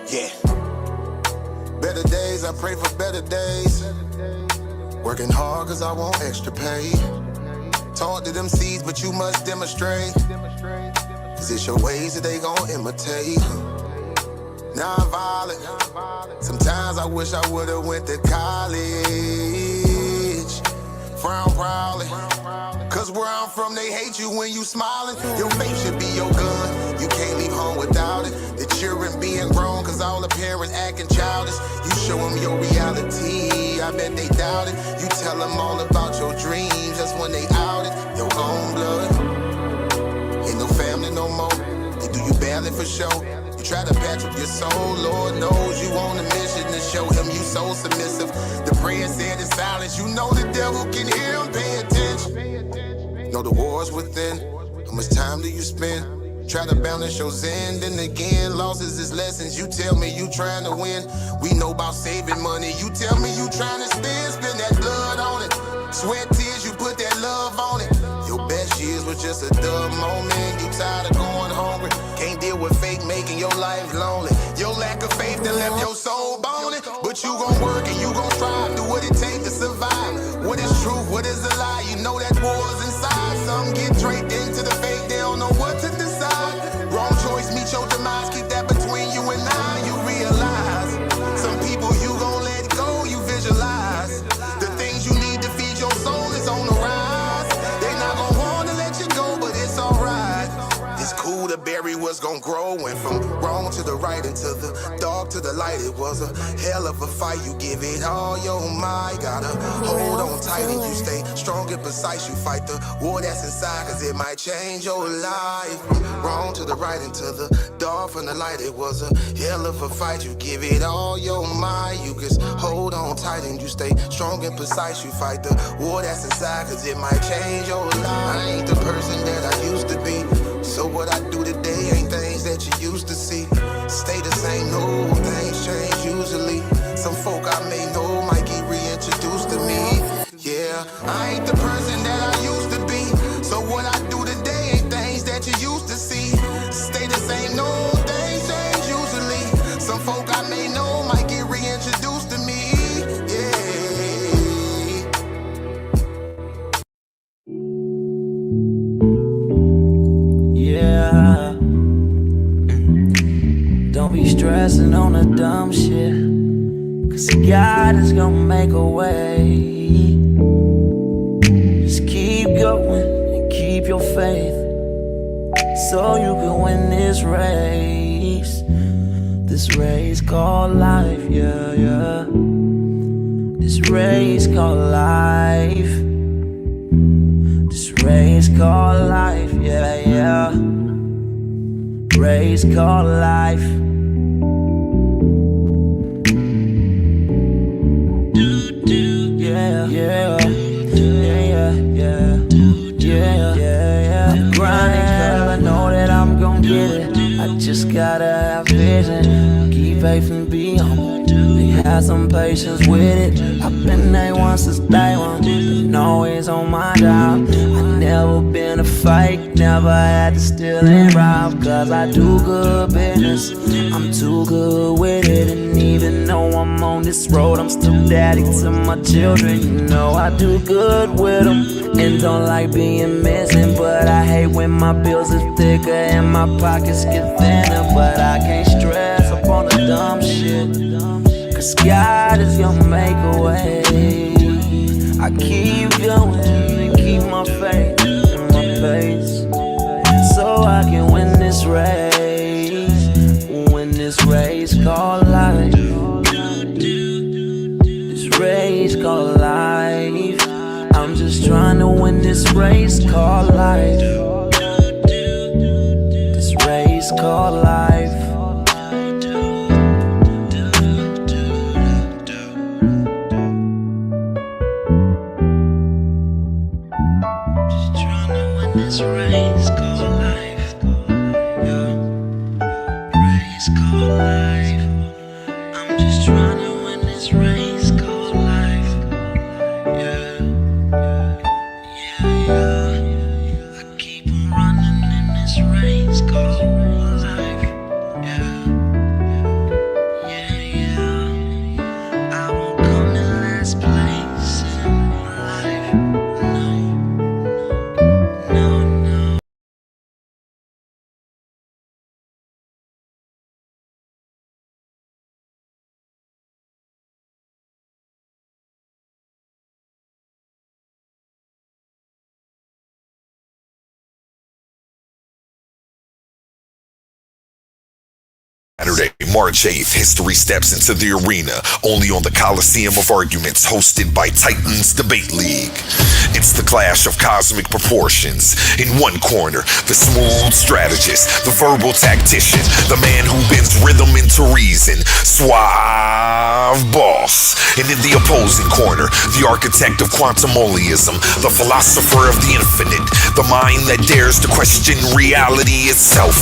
Yeah. Better days, I pray for better days. Working hard cause I want extra pay. Talk to them seeds, but you must demonstrate. Cause it's your ways that they gon' imitate. Non-violent. Sometimes I wish I would've went to college. Frown proudly. Cause where I'm from, they hate you when you smiling. Your face should be your gun. You can't leave home without it. The children being grown, cause all the parents acting childish. You show them your reality, I bet they doubt it. You tell them all about your dreams, that's when they out it. Your own blood, ain't no family no more. They do you badly for show. You try to patch up your soul, Lord knows you on a mission to show him you so submissive. The prayer said in silence, you know the devil can hear him, pay attention. Know the war's within, how much time do you spend? Try to balance your zen, then again, losses is lessons. You tell me you trying to win. We know about saving money. You tell me you trying to spend that blood on it. Sweat, tears, you put that love on it. Your best years was just a dumb moment. You tired of going hungry. Can't deal with fake making your life lonely. Your lack of faith that left your soul boning. But you gon' work and you gon' strive. Do what it takes to survive. What is truth? What is a lie? You know that war's inside. Some get draped into the fake. They don't know what to decide. Wrong choice, meet your demise. Keep that between you and I. You realize some people you gon' let go. You visualize the things you need to feed your soul is on the rise. They not gon' wanna let you go, but it's alright. It's cool to bury what's gon' grow. Went from wrong to the right and to the dark to the light. It was a hell of a fight. You give it all your might. Gotta hold on tight and you stay strong and precise. You fight the war that's inside, cause it might change your life. From wrong to the right and to the dark from the light. It was a hell of a fight. You give it all your might. You just hold on tight and you stay strong and precise. You fight the war that's inside, cause it might change your life. I ain't the person that I used to be. So what I do today ain't things that you used to see. Stay the same, no, things change usually. Some folk I may know might get reintroduced to me. Yeah, I ain't the person that I used to be. So what I do today ain't things that you used to see. Stay the same, no, things change usually. Some folk I may know might get reintroduced to me. Yeah. Don't be stressing on the dumb shit, cause God is gonna make a way. Just keep going and keep your faith, so you can win this race. This race called life, yeah, yeah. This race called life. This race called life, yeah, yeah. Race called life. Yeah, yeah, yeah, yeah, yeah, yeah. I'm grinding 'cause I know that I'm gon' get it. I just gotta have vision, keep faith and be humble. Have some patience with it. I've been A1 since day one, been always on my job. I never been a fake, never had to steal and rob. Cause I do good business, I'm too good with it. And even though I'm on this road, I'm still daddy to my children. You know I do good with them, and don't like being missing. But I hate when my bills are thicker and my pockets get thinner. But I can't stress up on the dumb shit, cause God is gonna make a way. I keep going and keep my faith in my pace, so I can win this race. Win this race called life. This race called life. I'm just trying to win this race called life. This race called life. This race called life, yeah. Race called life. I'm just trying to win this race called life, yeah. Yeah, yeah. I keep on running in this race called life, yeah. Saturday, March 8th, history steps into the arena, only on the Coliseum of Arguments, hosted by Titans Debate League. It's the clash of cosmic proportions. In one corner, the smooth strategist, the verbal tactician, the man who bends rhythm into reason, suave boss. And in the opposing corner, the architect of quantumoliism, the philosopher of the infinite, the mind that dares to question reality itself.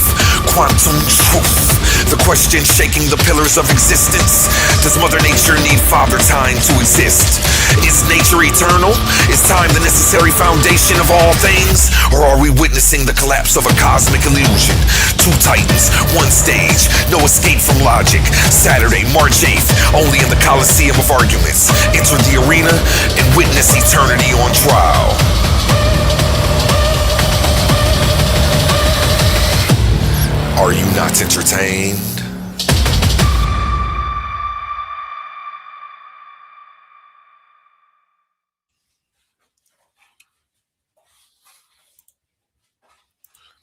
Quantum truth, the question shaking the pillars of existence. Does Mother Nature need Father Time to exist? Is nature eternal? Is time the necessary foundation of all things? Or are we witnessing the collapse of a cosmic illusion? Two titans, one stage, no escape from logic. Saturday, March 8th, only in the Coliseum of Arguments. Enter the arena and witness eternity on trial. Are you not entertained?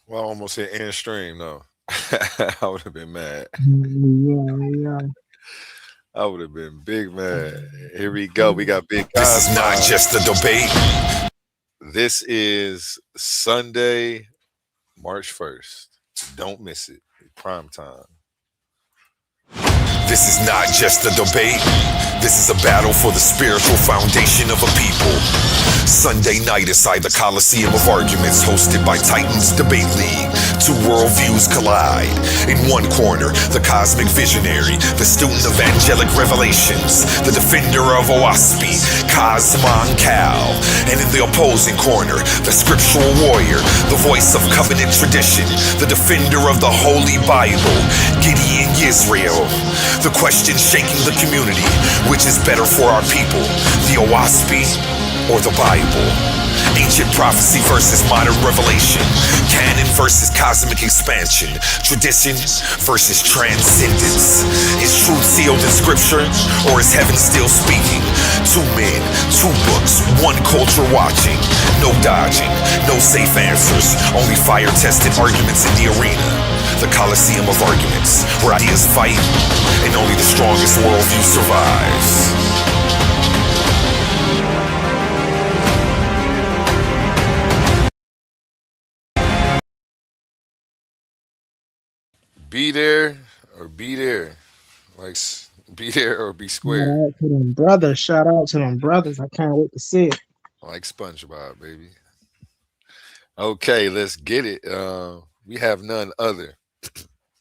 Well, I almost hit end stream though. I would have been mad. Yeah, I would have been big mad. Here we go. We got Big This is Cosmo. not just a debate. This is Sunday, March 1st. Don't miss it. Prime time. This is not just a debate. This is a battle for the spiritual foundation of a people. Sunday night inside the Coliseum of Arguments, hosted by Titans Debate League. Two worldviews collide. In one corner, the cosmic visionary, the student of angelic revelations, the defender of Oaspi, Cosmon Cal. And in the opposing corner, the scriptural warrior, the voice of covenant tradition, the defender of the Holy Bible, Gideon Yisrael. The question shaking the community, which is better for our people, the Oaspi or the Bible? Ancient prophecy versus modern revelation, canon versus cosmic expansion, tradition versus transcendence. Is truth sealed in scripture, or is heaven still speaking? Two men, two books, one culture watching. No dodging, no safe answers, only fire-tested arguments in the arena. The Coliseum of Arguments, where ideas fight and only the strongest worldview survives. Be there or be there. Like be there or be shout square. out to them brothers. Shout out to them brothers. I can't wait to see it. Like SpongeBob, baby. Okay, let's get it. We have none other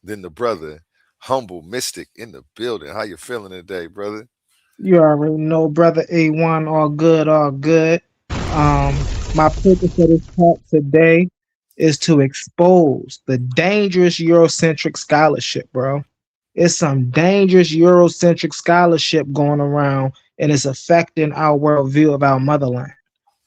than the brother, humble mystic in the building. How you feeling today, brother? You already know, brother A1, all good, all good. My purpose for this talk today is to expose the dangerous Eurocentric scholarship, bro. It's some dangerous Eurocentric scholarship going around, and it's affecting our worldview of our motherland,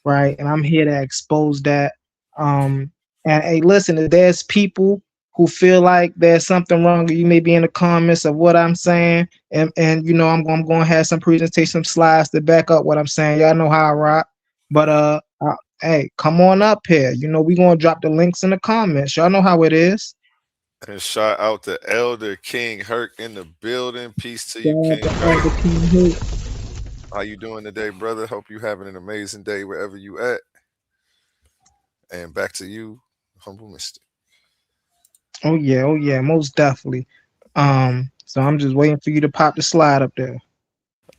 right? And I'm here to expose that. And hey, listen, if there's people who feel like there's something wrong, you may be in the comments of what I'm saying, and you know I'm going to have some presentation, some slides to back up what I'm saying. Y'all know how I rock, but hey, come on up here. You know we gonna drop the links in the comments. Y'all know how it is. And shout out to Elder King Herc in the building. Peace to you, Shout out King to Elder Herc. King Hood. How you doing today, brother? Hope you having an amazing day wherever you at. And back to you, humble mystic. Oh yeah, most definitely. So I'm just waiting for you to pop the slide up there.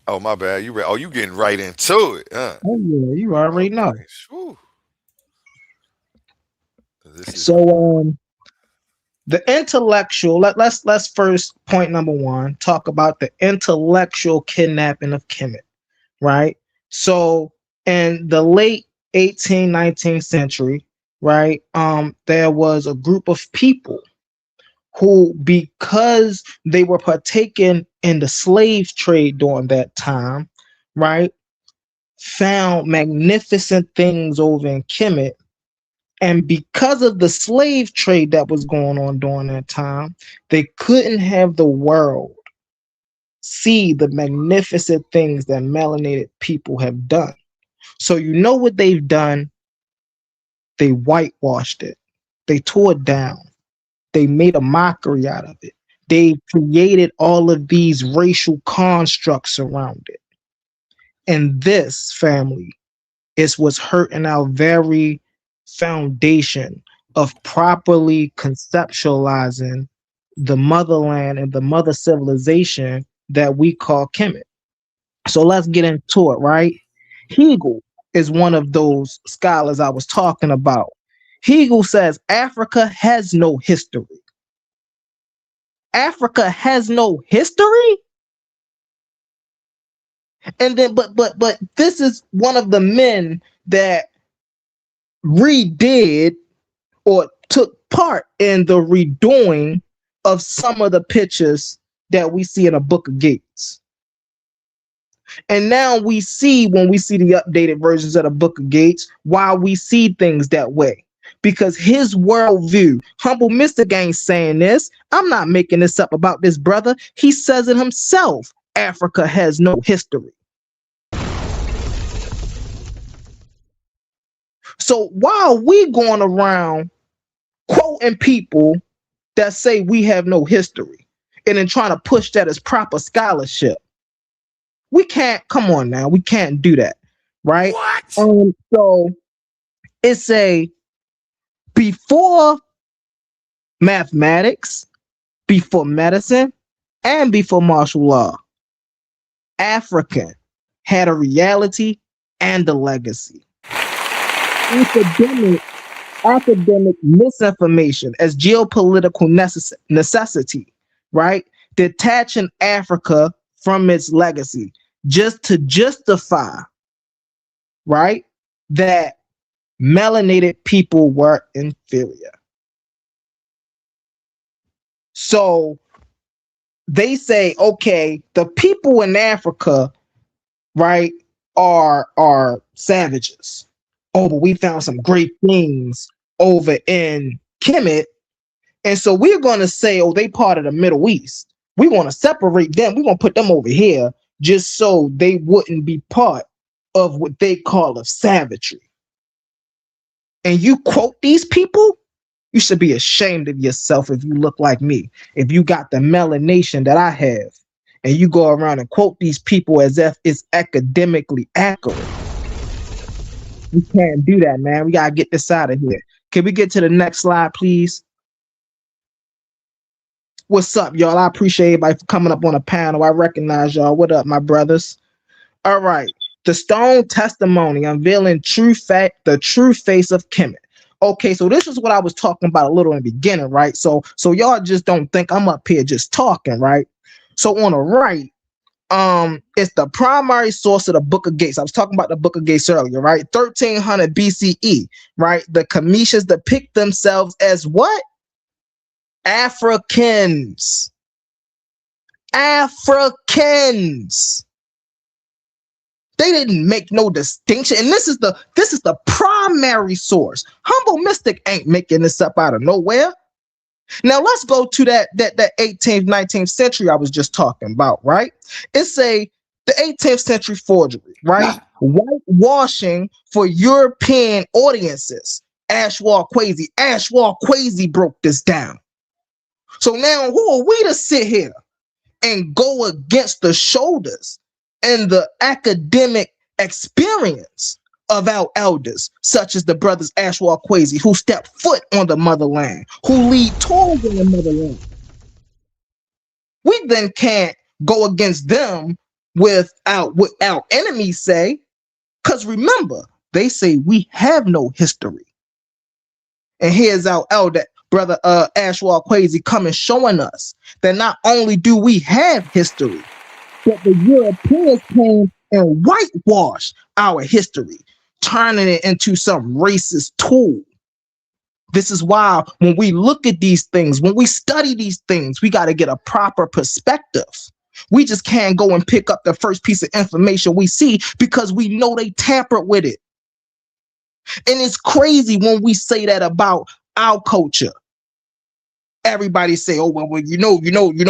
Oh my bad. Oh, you getting right into it, huh? Oh yeah, you already know. Okay. Whew. This is So the intellectual, let's first, point number one, talk about the intellectual kidnapping of Kemet, right? So in the late 18th, 19th century, right, there was a group of people who, because they were partaking in the slave trade during that time, right, found magnificent things over in Kemet. And because of the slave trade that was going on during that time, they couldn't have the world see the magnificent things that melanated people have done. So you know what they've done? They whitewashed it. They tore it down. They made a mockery out of it. They created all of these racial constructs around it. And this, family, is what's hurting our very foundation of properly conceptualizing the motherland and the mother civilization that we call Kemet. So let's get into it, right? Hegel is one of those scholars I was talking about. Hegel says Africa has no history. Africa has no history? And then but this is one of the men that redid or took part in the redoing of some of the pictures that we see in the Book of Gates. And now we see, when we see the updated versions of the Book of Gates, why we see things that way. Because his worldview, Humble Mystic ain't saying this. I'm not making this up about this brother. He says it himself. Africa has no history. So why are we going around quoting people that say we have no history and then trying to push that as proper scholarship? We can't, come on now, we can't do that, right? What? So it's a before mathematics, before medicine, and before martial law, African had a reality and a legacy. Academic misinformation as geopolitical necessity, right? Detaching Africa from its legacy just to justify, right, that melanated people were inferior. So they say, okay, the people in Africa, right, are savages. Oh, but we found some great things over in Kemet. And so we're going to say, oh, they part of the Middle East. We're going to separate them. We're going to put them over here just so they wouldn't be part of what they call of savagery. And you quote these people, you should be ashamed of yourself if you look like me. If you got the melanation that I have, and you go around and quote these people as if it's academically accurate. We can't do that, man. We got to get this out of here. Can we get to the next slide, please? What's up, y'all? I appreciate everybody for coming up on the panel. I recognize y'all. What up, my brothers? All right. The Stone Testimony, unveiling the true face of Kemet. Okay, so this is what I was talking about a little in the beginning, right? So y'all just don't think I'm up here just talking, right? So on the right, it's the primary source of the Book of Gates. I was talking about the Book of Gates earlier, right? 1300 BCE, right? The Kamishas depict themselves as what? Africans. Africans. They didn't make no distinction. And this is the primary source. Humble Mystic ain't making this up out of nowhere. Now let's go to that 18th, 19th century I was just talking about, right? It's the 18th century forgery, right? Whitewashing for European audiences. Ashwell Kwesi broke this down. So now who are we to sit here and go against the shoulders and the academic experience of our elders, such as the brothers Ashwell Kwesi, who stepped foot on the motherland, who lead tours in the motherland? We then can't go against them with what our enemies say, because remember, they say we have no history. And here's our elder, brother Ashwell Kwesi, coming showing us that not only do we have history, but the Europeans came and whitewashed our history, turning it into some racist tool. This is why when we look at these things, when we study these things, we got to get a proper perspective. We just can't go and pick up the first piece of information we see because we know they tampered with it. And it's crazy when we say that about our culture. Everybody say, oh, well, you know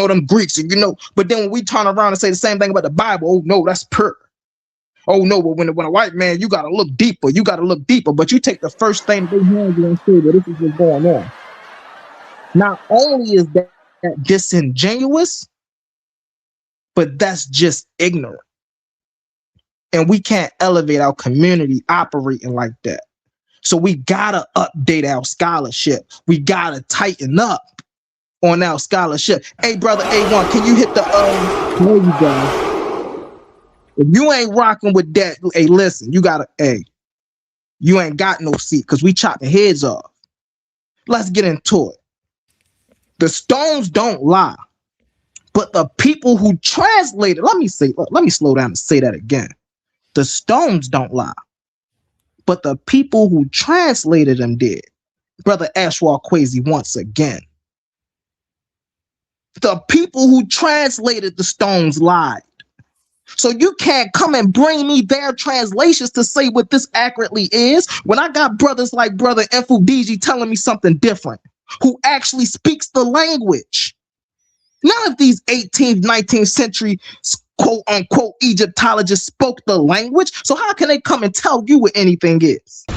them Greeks, and but then when we turn around and say the same thing about the Bible, oh no, that's pure. Oh no, but when a white man, you gotta look deeper, but you take the first thing they hand you and say, well, this is what's going on. Not only is that disingenuous, but that's just ignorant. And we can't elevate our community operating like that. So we gotta update our scholarship. We gotta tighten up on our scholarship. Hey, brother A1, can you hit the there you go. If you ain't rocking with that, hey, listen, you gotta, you ain't got no seat because we chopping heads off. Let's get into it. The stones don't lie, but the people who translated, let me slow down and say that again. The stones don't lie, but the people who translated them did. Brother Ashwar Kwesi once again. The people who translated the stones lied. So you can't come and bring me their translations to say what this accurately is when I got brothers like Brother Infudiji telling me something different, who actually speaks the language. None of these 18th, 19th century quote unquote Egyptologists spoke the language. So how can they come and tell you what anything is?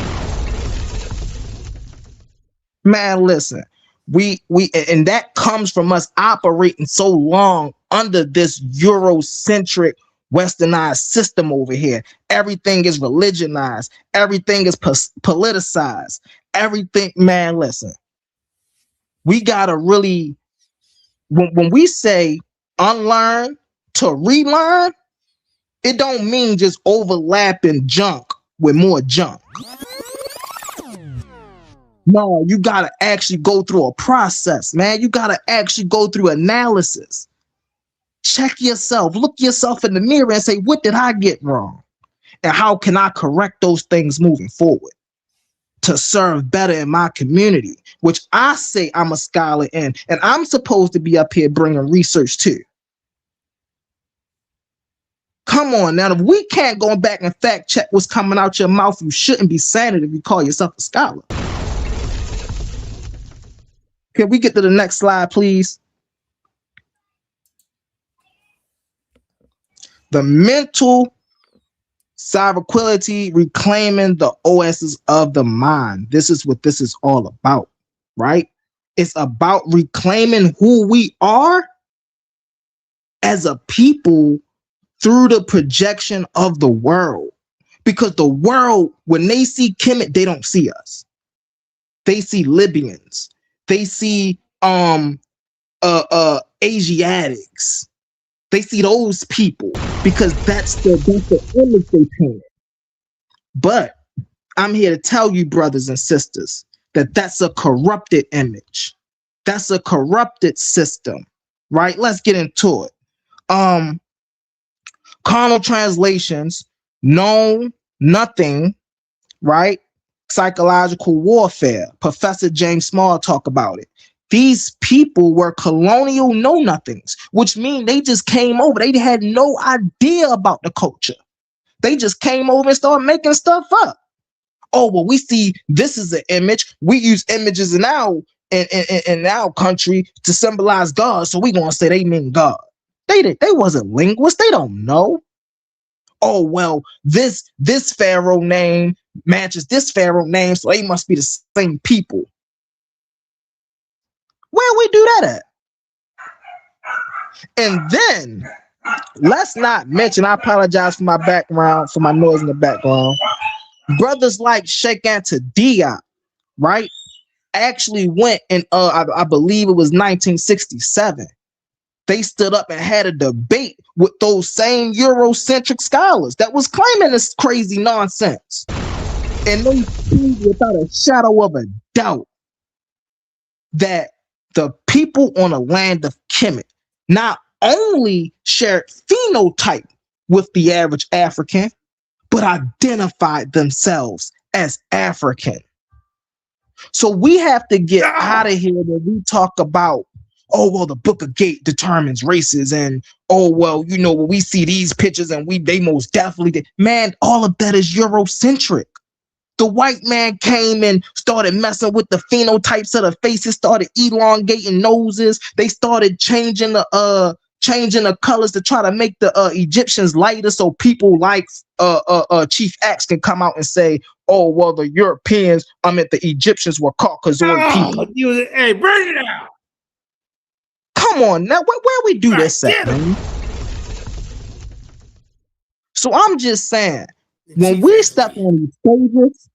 Man, listen, we and that comes from us operating so long under this Eurocentric westernized system over here. Everything is religionized, everything is politicized, everything. Man, listen, we gotta really, when we say unlearn to relearn, it don't mean just overlapping junk with more junk. No, you gotta actually go through a process, man. You gotta actually go through analysis. Check yourself, look yourself in the mirror and say, what did I get wrong? And how can I correct those things moving forward to serve better in my community, which I say I'm a scholar in, and I'm supposed to be up here bringing research to. Come on, now, if we can't go back and fact check what's coming out your mouth, you shouldn't be saying it if you call yourself a scholar. Can we get to the next slide, please? The mental sovereignty, reclaiming the OSs of the mind. This is what this is all about, right? It's about reclaiming who we are as a people through the projection of the world. Because the world, when they see Kemet, they don't see us. They see Libyans. They see Asiatics. They see those people because that's the image they painted. But I'm here to tell you, brothers and sisters, that that's a corrupted image. That's a corrupted system, right? Let's get into it. Carnal translations, known nothing, right? Psychological warfare. Professor James Small talk about it. These people were colonial know-nothings, which means they just came over. They had no idea about the culture. They just came over and started making stuff up. Oh, well, we see this is an image. We use images in our country to symbolize God, so we're going to say they mean God. They wasn't linguists. They don't know. Oh, well, this pharaoh name matches this pharaoh name, so they must be the same people. Where we do that at? And then let's not mention, I apologize for my background, for my noise in the background. Brothers like Sheikh Anta Diop, right, actually went in, I believe it was 1967. They stood up and had a debate with those same Eurocentric scholars that was claiming this crazy nonsense. And they proved without a shadow of a doubt that the people on the land of Kemet not only shared phenotype with the average African, but identified themselves as African. So we have to get out of here when we talk about, oh, well, the Book of Gate determines races, and oh, well, you know, when we see these pictures and they most definitely did. Man, all of that is Eurocentric. The white man came and started messing with the phenotypes of the faces, started elongating noses. They started changing the colors to try to make the Egyptians lighter, so people like Chief Axe can come out and say, oh, well, the Europeans, the Egyptians were Caucasoid people. Hey, bring it out. Come on now, where we do this at, man? So I'm just saying, when we step on these stages,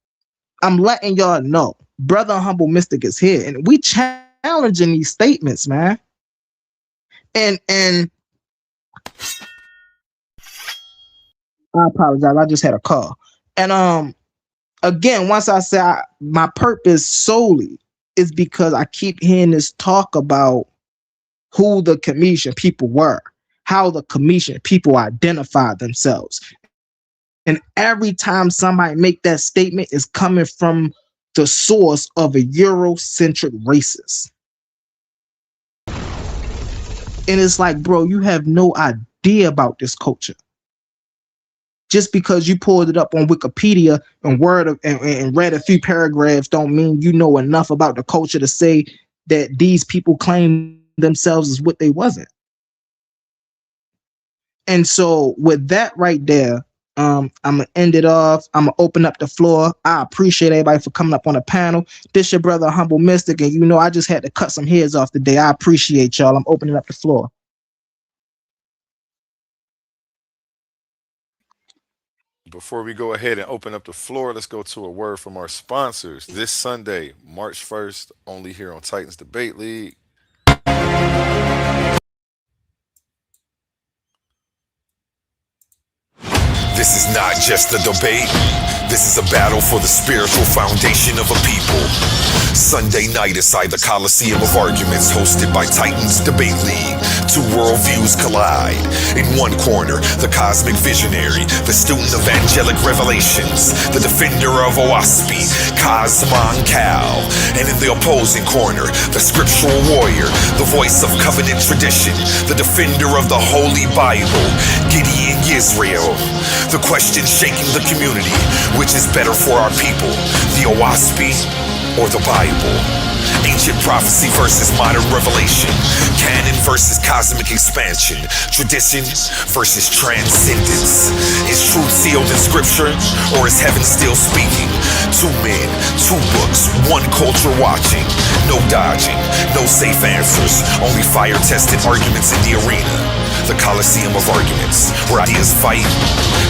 I'm letting y'all know, Brother Humble Mystic is here, and we challenging these statements, man. And I apologize, I just had a call. And again, once I say my purpose solely is because I keep hearing this talk about who the Commission people were, how the Commission people identify themselves. And every time somebody make that statement, is coming from the source of a Eurocentric racist. And it's like, bro, you have no idea about this culture. Just because you pulled it up on Wikipedia and read a few paragraphs don't mean you know enough about the culture to say that these people claim themselves as what they wasn't. And so with that right there, I'm gonna end it off. I'm gonna open up the floor. I appreciate everybody for coming up on the panel. This your brother Humble Mystic, and you know I just had to cut some heads off today. I appreciate y'all. I'm opening up the floor. Before we go ahead and open up the floor, let's go to a word from our sponsors. This Sunday, March 1st, only here on Titans Debate League. This is not just a debate. This is a battle for the spiritual foundation of a people. Sunday night inside the Coliseum of Arguments, hosted by Titans Debate League. Two worldviews collide. In one corner, the cosmic visionary, the student of angelic revelations, the defender of Oaspi, Cosmon Cal. And in the opposing corner, the scriptural warrior, the voice of covenant tradition, the defender of the Holy Bible, Gideon Yisrael. The question shaking the community: which is better for our people, the Oaspi or the Bible? Ancient prophecy versus modern revelation, canon versus cosmic expansion, tradition versus transcendence. Is truth sealed in scripture, or is heaven still speaking? Two men, two books, one culture watching. No dodging, no safe answers, only fire-tested arguments in the arena. The Coliseum of Arguments, where ideas fight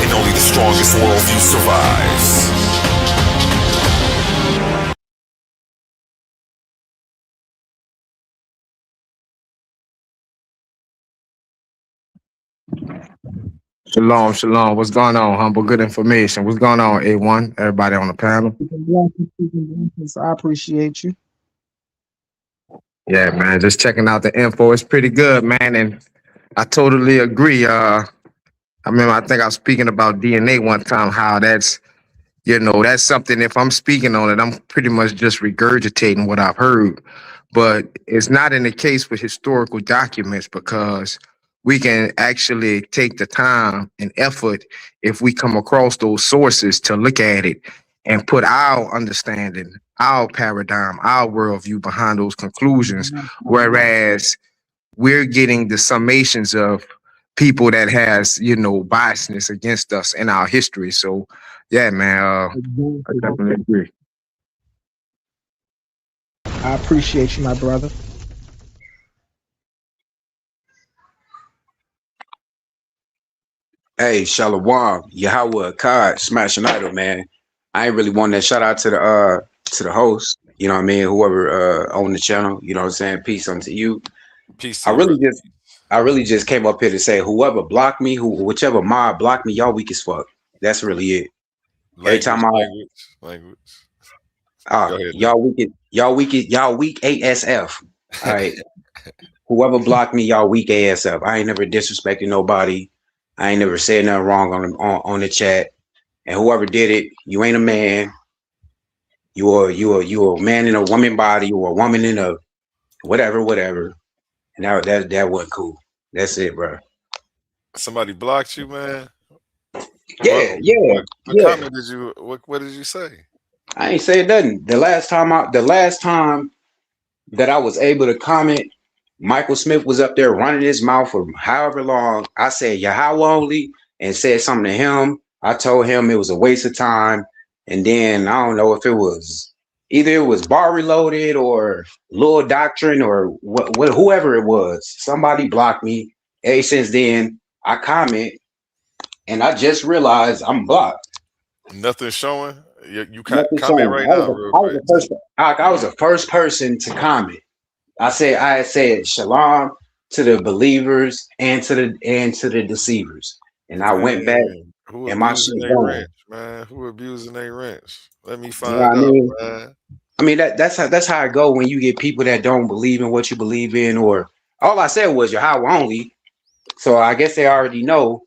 and only the strongest worldview survives. Shalom, shalom. What's going on, Humble? Good information. What's going on, A1? Everybody on the panel? I appreciate you. Yeah, man. Just checking out the info. It's pretty good, man. And I totally agree. I remember, I think I was speaking about DNA one time, how that's, that's something, if I'm speaking on it, I'm pretty much just regurgitating what I've heard. But it's not in the case with historical documents, because we can actually take the time and effort, if we come across those sources, to look at it and put our understanding, our paradigm, our worldview behind those conclusions. Whereas we're getting the summations of people that has, biasness against us in our history. So yeah, man, I definitely agree. I appreciate you, my brother. Hey, Shalom, Yahweh, Kad, smashing idol, man. I ain't really want that shout out to the host, you know what I mean, whoever on the channel, you know what I'm saying? Peace unto you. Peace. I really just came up here to say, whoever blocked me, whichever mob blocked me, y'all weak as fuck. That's really it. Every time language. Y'all weak ASF. All right. Whoever blocked me, y'all weak ASF. I ain't never disrespected nobody. I ain't never said nothing wrong on the chat. And whoever did it, you ain't a man. You are a man in a woman body, or a woman in a whatever. And that wasn't cool. That's it, bro. Somebody blocked you, man? Yeah. What comment did you? What did you say? I ain't saying nothing. The last time that I was able to comment, Michael Smith was up there running his mouth for however long. I said Yahweh only, and said something to him. I told him it was a waste of time. And then I don't know if it was Either it was Bar Reloaded or Lord Doctrine or whoever it was. Somebody blocked me. Ever since then, I comment and I just realized I'm blocked. Nothing showing. You Nothing comment showing. right now, real quick. I was the first person to comment. I said shalom to the believers and to the deceivers. And I went back Man, who and my shit abusing a gone. wrench, man? Who abusing a wrench? Let me You know what find I out, mean? man. I mean that's how it go when you get people that don't believe in what you believe in, or all I said was Yahweh only. So I guess they already know.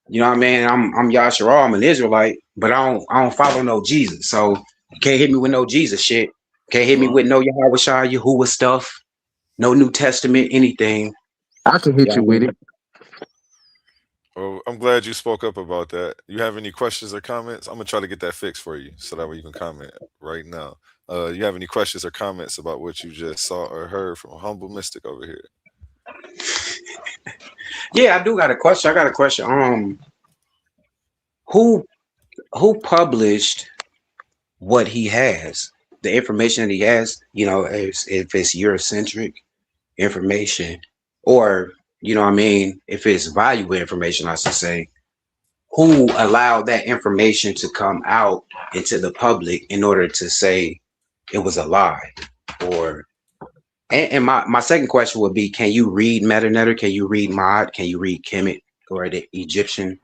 You know what I mean? I'm Yahshua, I'm an Israelite, but I don't follow no Jesus. So you can't hit me with no Jesus shit. Can't hit me with no Yahweh Shai, Yahuwah stuff, no New Testament, anything. I can hit Yeah, you with it. Well, I'm glad you spoke up about that. You have any questions or comments? I'm gonna try to get that fixed for you, so that way you can comment right now. You have any questions or comments about what you just saw or heard from Humble Mystic over here? yeah, I do got a question. I got a question. Who published what he has? The information that he has, you know, if it's Eurocentric information, or you know what I mean, if it's valuable information, I should say, who allowed that information to come out into the public in order to say it was a lie? Or and my second question would be, can you read Metanetter? Can you read Mod? Can you read Kemet or the Egyptian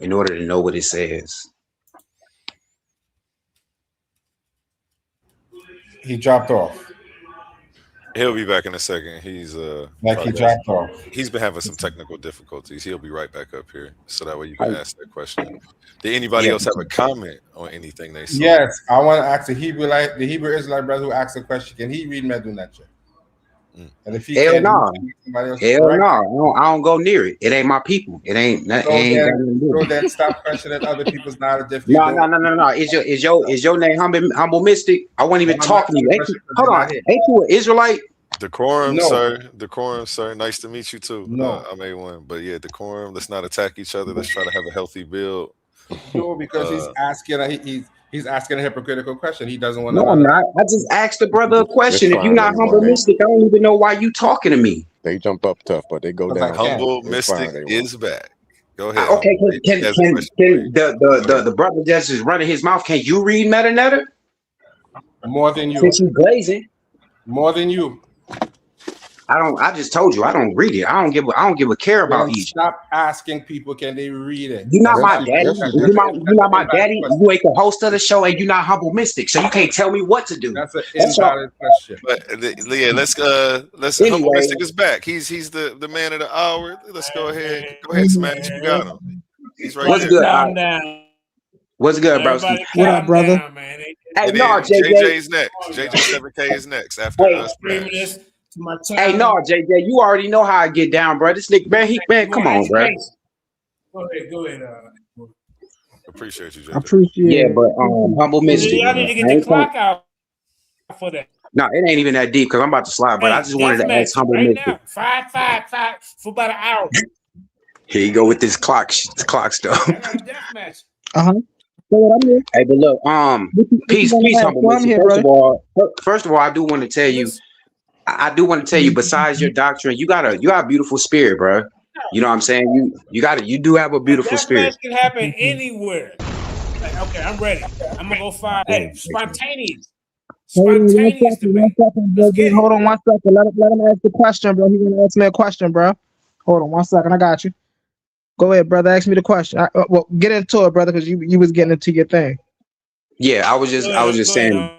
in order to know what it says? He dropped off. He'll be back in a second. He's Like he dropped off. he's been having some technical difficulties. He'll be right back up here, so that way you can ask that question. Did anybody Yeah. else have a comment on anything they saw? Yes, I want to ask the Hebrew Israelite brother who asked the question. Can he read Medunetter? And if he Hell can, no. somebody else. Hell Right? no. I don't go near it. It ain't my people. It ain't. So then stop questioning other people's knowledge. No. Is your name Humble Mystic? I wasn't even talking to you. Hold on. Ain't you an Israelite? Decorum, No. sir. Decorum, sir. Nice to meet you too. No. I'm A1. But yeah, decorum. Let's not attack each other. Let's try to have a healthy build. No, because he's asking a hypocritical question. He doesn't want to. No, I'm not. I just asked the brother a question. If you're not Humble Mystic, I don't even know why you talking to me. They jump up tough, but they go down. Humble Mystic is back. Go ahead. Okay, can the brother just is running his mouth? Can you read Metanetter? More than you. Since you glazing. More than you. I just told you I don't read it. I don't give a care about Egypt. Stop asking people, can they read it? You're not my daddy. You're not my daddy. You ain't the host of the show, and you're not Humble Mystic, so you can't tell me what to do. That's an invalid question. But yeah, let's Anyway. Humble Mystic is back. He's the man of the hour. Let's go ahead. Go ahead, Smash. You got him. He's right What's there. good? Calm down. What's good, bro? What up, brother? Down, man. Hey, And no, then JJ. JJ's next. JJ 7K is next after us. This to my Hey, no, JJ. You already know how I get down, bro. This nigga, man, come on, bro. Go ahead. Appreciate you, JJ. Appreciate Yeah, it. but Humble Mystic. Y'all need to get the clock out for that. No, it ain't even that deep because I'm about to slide. But I just wanted to ask Humble Mystic. Now. 5 for about an hour. Here you go with this clock stuff. I got a deathmatch. Hey, but look, peace, Humble Mystic. First of all, I do want to tell you. Besides your doctrine, you got a beautiful spirit, bro. You know what I'm saying? You do have a beautiful spirit. That can happen anywhere. Like, okay, I'm ready. I'm gonna go find spontaneous. Spontaneous debate. Hold on 1 second. Let him ask the question, bro. He's gonna ask me a question, bro. Hold on 1 second. I got you. Go ahead, brother. Ask me the question. Well, get into it, brother, because you was getting into your thing. Yeah, I was just saying.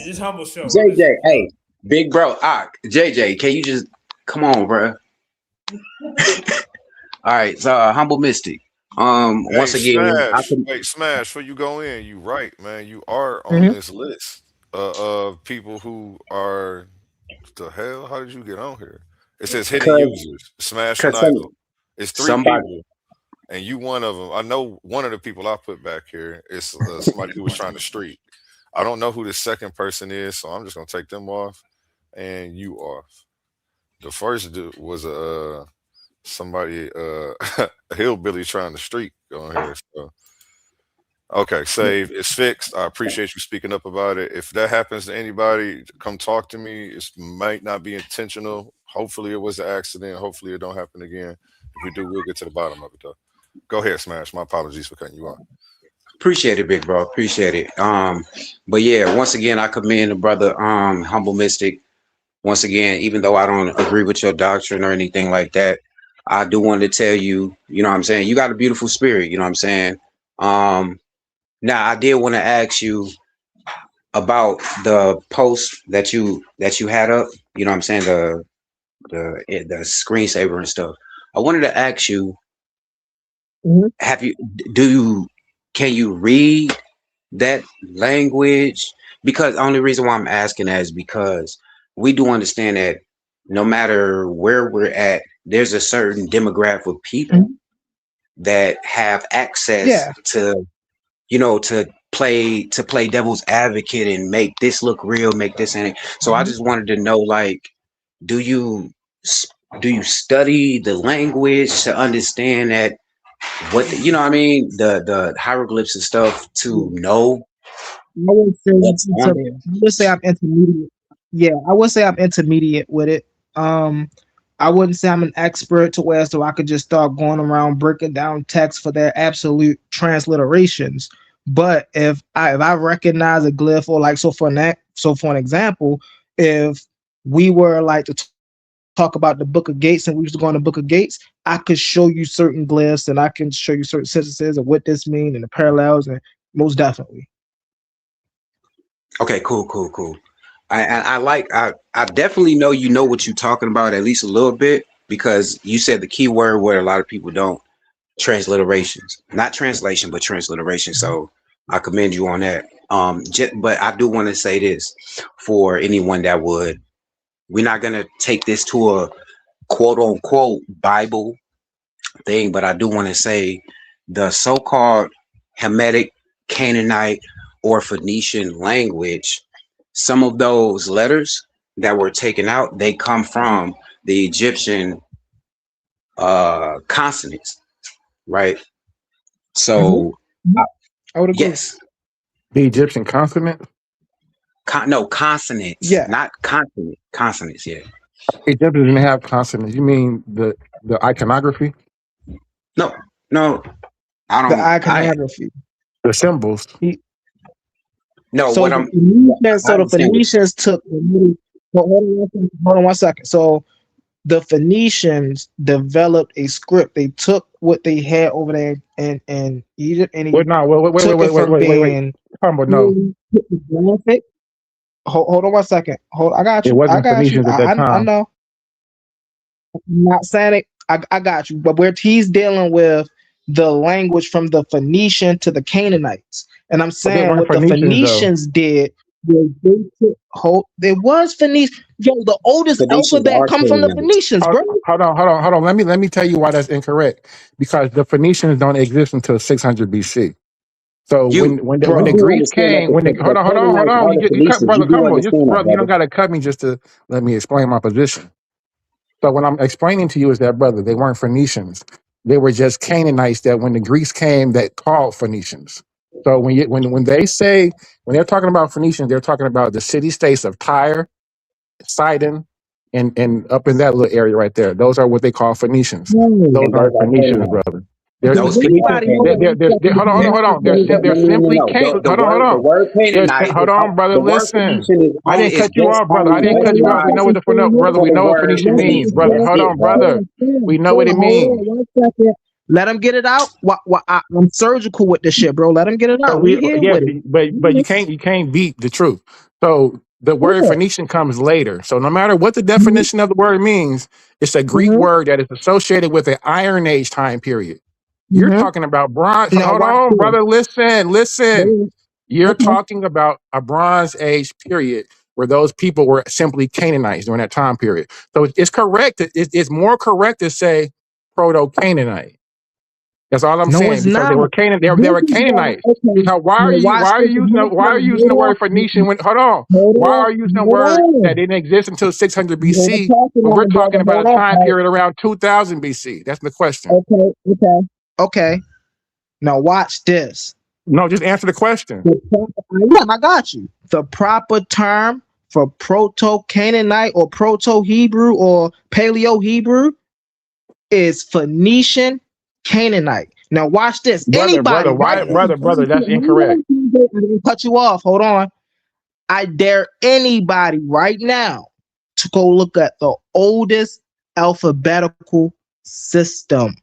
This Humble show. JJ, hey, big bro, JJ, can you just come on, bro? All right, so Humble Mystic. Once again, Smash. Before you go in, you right, man. You are on this list of people who are. What the hell? How did you get on here? It says hidden users. Smash and Idol. It's 3 people, and you one of them. I know one of the people I put back here is somebody who was trying to streak. I don't know who the second person is, so I'm just gonna take them off and you off. The first dude was somebody a hillbilly trying to streak on here. So Okay, save. It's fixed. I appreciate you speaking up about it. If that happens to anybody, come talk to me. It might not be intentional. Hopefully, it was an accident. Hopefully, it don't happen again. If we do, we'll get to the bottom of it, though. Go ahead, Smash. My apologies for cutting you off. Appreciate it, big bro. Appreciate it. But yeah, once again, I commend the brother, Humble Mystic. Once again, even though I don't agree with your doctrine or anything like that, I do want to tell you, you know what I'm saying, you got a beautiful spirit, you know what I'm saying? Now I did want to ask you about the post that you had up, you know what I'm saying, the screensaver and stuff. I wanted to ask you, have you can you read that language? Because the only reason why I'm asking that is because we do understand that no matter where we're at, there's a certain demographic of people that have access to, you know, to play devil's advocate and make this look real, make this and so I just wanted to know, like, do you study the language to understand that what you know what I mean, the hieroglyphs and stuff to know I would say what's on there? I would say I'm intermediate. Yeah, I would say I'm intermediate with it. I wouldn't say I'm an expert to where so I could just start going around breaking down text for their absolute transliterations. But if I recognize a glyph or like so for an example, if we were like to talk about the Book of Gates and we used to go on the Book of Gates, I could show you certain glyphs and I can show you certain sentences of what this means and the parallels, and most definitely. Okay, cool. I definitely know you know what you're talking about at least a little bit, because you said the key word where a lot of people don't: transliterations, not translation, but transliteration. So I commend you on that. But I do want to say this for anyone that would, we're not gonna take this to a quote unquote Bible thing, but I do want to say the so-called Hamitic, Canaanite, or Phoenician language, some of those letters that were taken out, they come from the Egyptian consonants, right? So I would agree. yes, The Egyptian consonant? no, consonants, Yeah. not consonant, consonants. Yeah. Egyptians didn't have consonants. You mean the iconography? No, I don't. The iconography. The symbols. No, so what the I'm. Phoenicians, I so the understand. Phoenicians took. Hold on 1 second. So the Phoenicians developed a script. They took what they had over there in Egypt and Wait, no, wait. Humble, no. graphic. Hold on 1 second. I got It you. wasn't Phoenicians at that I time. know. I'm not saying it. I got you. But where he's dealing with the language from the Phoenician to the Canaanites, and I'm But they saying weren't what the Phoenicians, Phoenicians did was they took there was Phoenician. Yo, the oldest Phoenicians alphabet are come from the Canaanites. Phoenicians, though. bro. Hold on. Let me tell you why that's incorrect. Because the Phoenicians don't exist until 600 BC. So You, when bro, the you Greeks understand that came, the hold Canaanites on, are the you cut, Phoenicians. brother, You do come on, understand that, brother, you don't brother? gotta cut me just to let me explain my position. So what I'm explaining to you is that, brother, they weren't Phoenicians. They were just Canaanites that when the Greeks came, that called Phoenicians. So when they say, when they're talking about Phoenicians, they're talking about the city states of Tyre, Sidon, and up in that little area right there. Those are what they call Phoenicians. Those And those aren't are Phoenicians, Canaanites. brother. Those people are Anybody know Canaanites. Hold on. They're simply No. hold The on. word Canaanite Hold is on, brother. the word Listen, Phoenician is I only didn't is cut you based off, brother. on I the didn't cut you off. We etymology know what for we the know what word Phoenician means, Phoenician. brother. That's Hold it, on, brother. brother. We know what it means. 1 second. Let him get it out. I'm surgical with this shit, bro. Let him get it So out. We here with it. but you can't beat the truth. So the word Phoenician comes later. So no matter what the definition of the word means, it's a Greek word that is associated with an Iron Age time period. You're talking about bronze. Now Hold watch on, this. brother. Listen. You're Okay. talking about a Bronze Age period where those people were simply Canaanites during that time period. So it's correct. It's more correct to say Proto-Canaanite. That's all I'm No, saying it's because not. they were they This were is why. Canaanites. Okay. Because why Now are watch this. you using the word Phoenician when hold on? Why are you using a word that Hold didn't exist until 600 on. Hold BC when we're on, talking brother. about Hold a on. time period around 2000 BC? That's the question. Okay. Okay. Now watch this. No, just answer the question. Yeah, I got you. The proper term for Proto-Canaanite or Proto-Hebrew or Paleo-Hebrew is Phoenician Canaanite. Now watch this. Brother, Anybody, right? why, brother, that's incorrect. I didn't cut you off. Hold on. I dare anybody right now to go look at the oldest alphabetical system.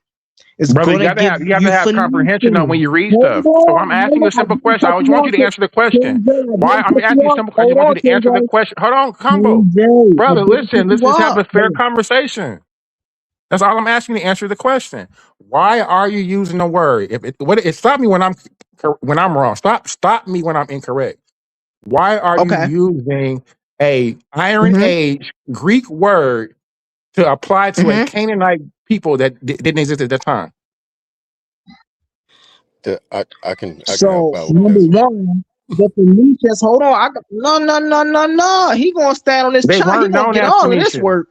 It's Brother, gonna give you have to you have comprehension on when Phoenician. you read Hold stuff. So I'm on, asking you a simple question. I just want you to answer the question. King J, I Why? didn't I'm cut you asking you off. simple. I just Hold want you on, to King answer the J. question. Hold on, combo, King J, I brother. didn't cut Listen, let's you just have a off. fair conversation. That's all I'm asking you to answer the question. Why are you using the word? Stop me when I'm wrong. Stop me when I'm incorrect. Why are you Okay. using a Iron Mm-hmm. Age Greek word to apply to a Mm-hmm. Canaanite people that didn't exist at that time? I can help So out with number this. one, the Phoenicians. Hold on. No. He gonna stand on this They child. He weren't gonna known get as all of this Phoenicians. work.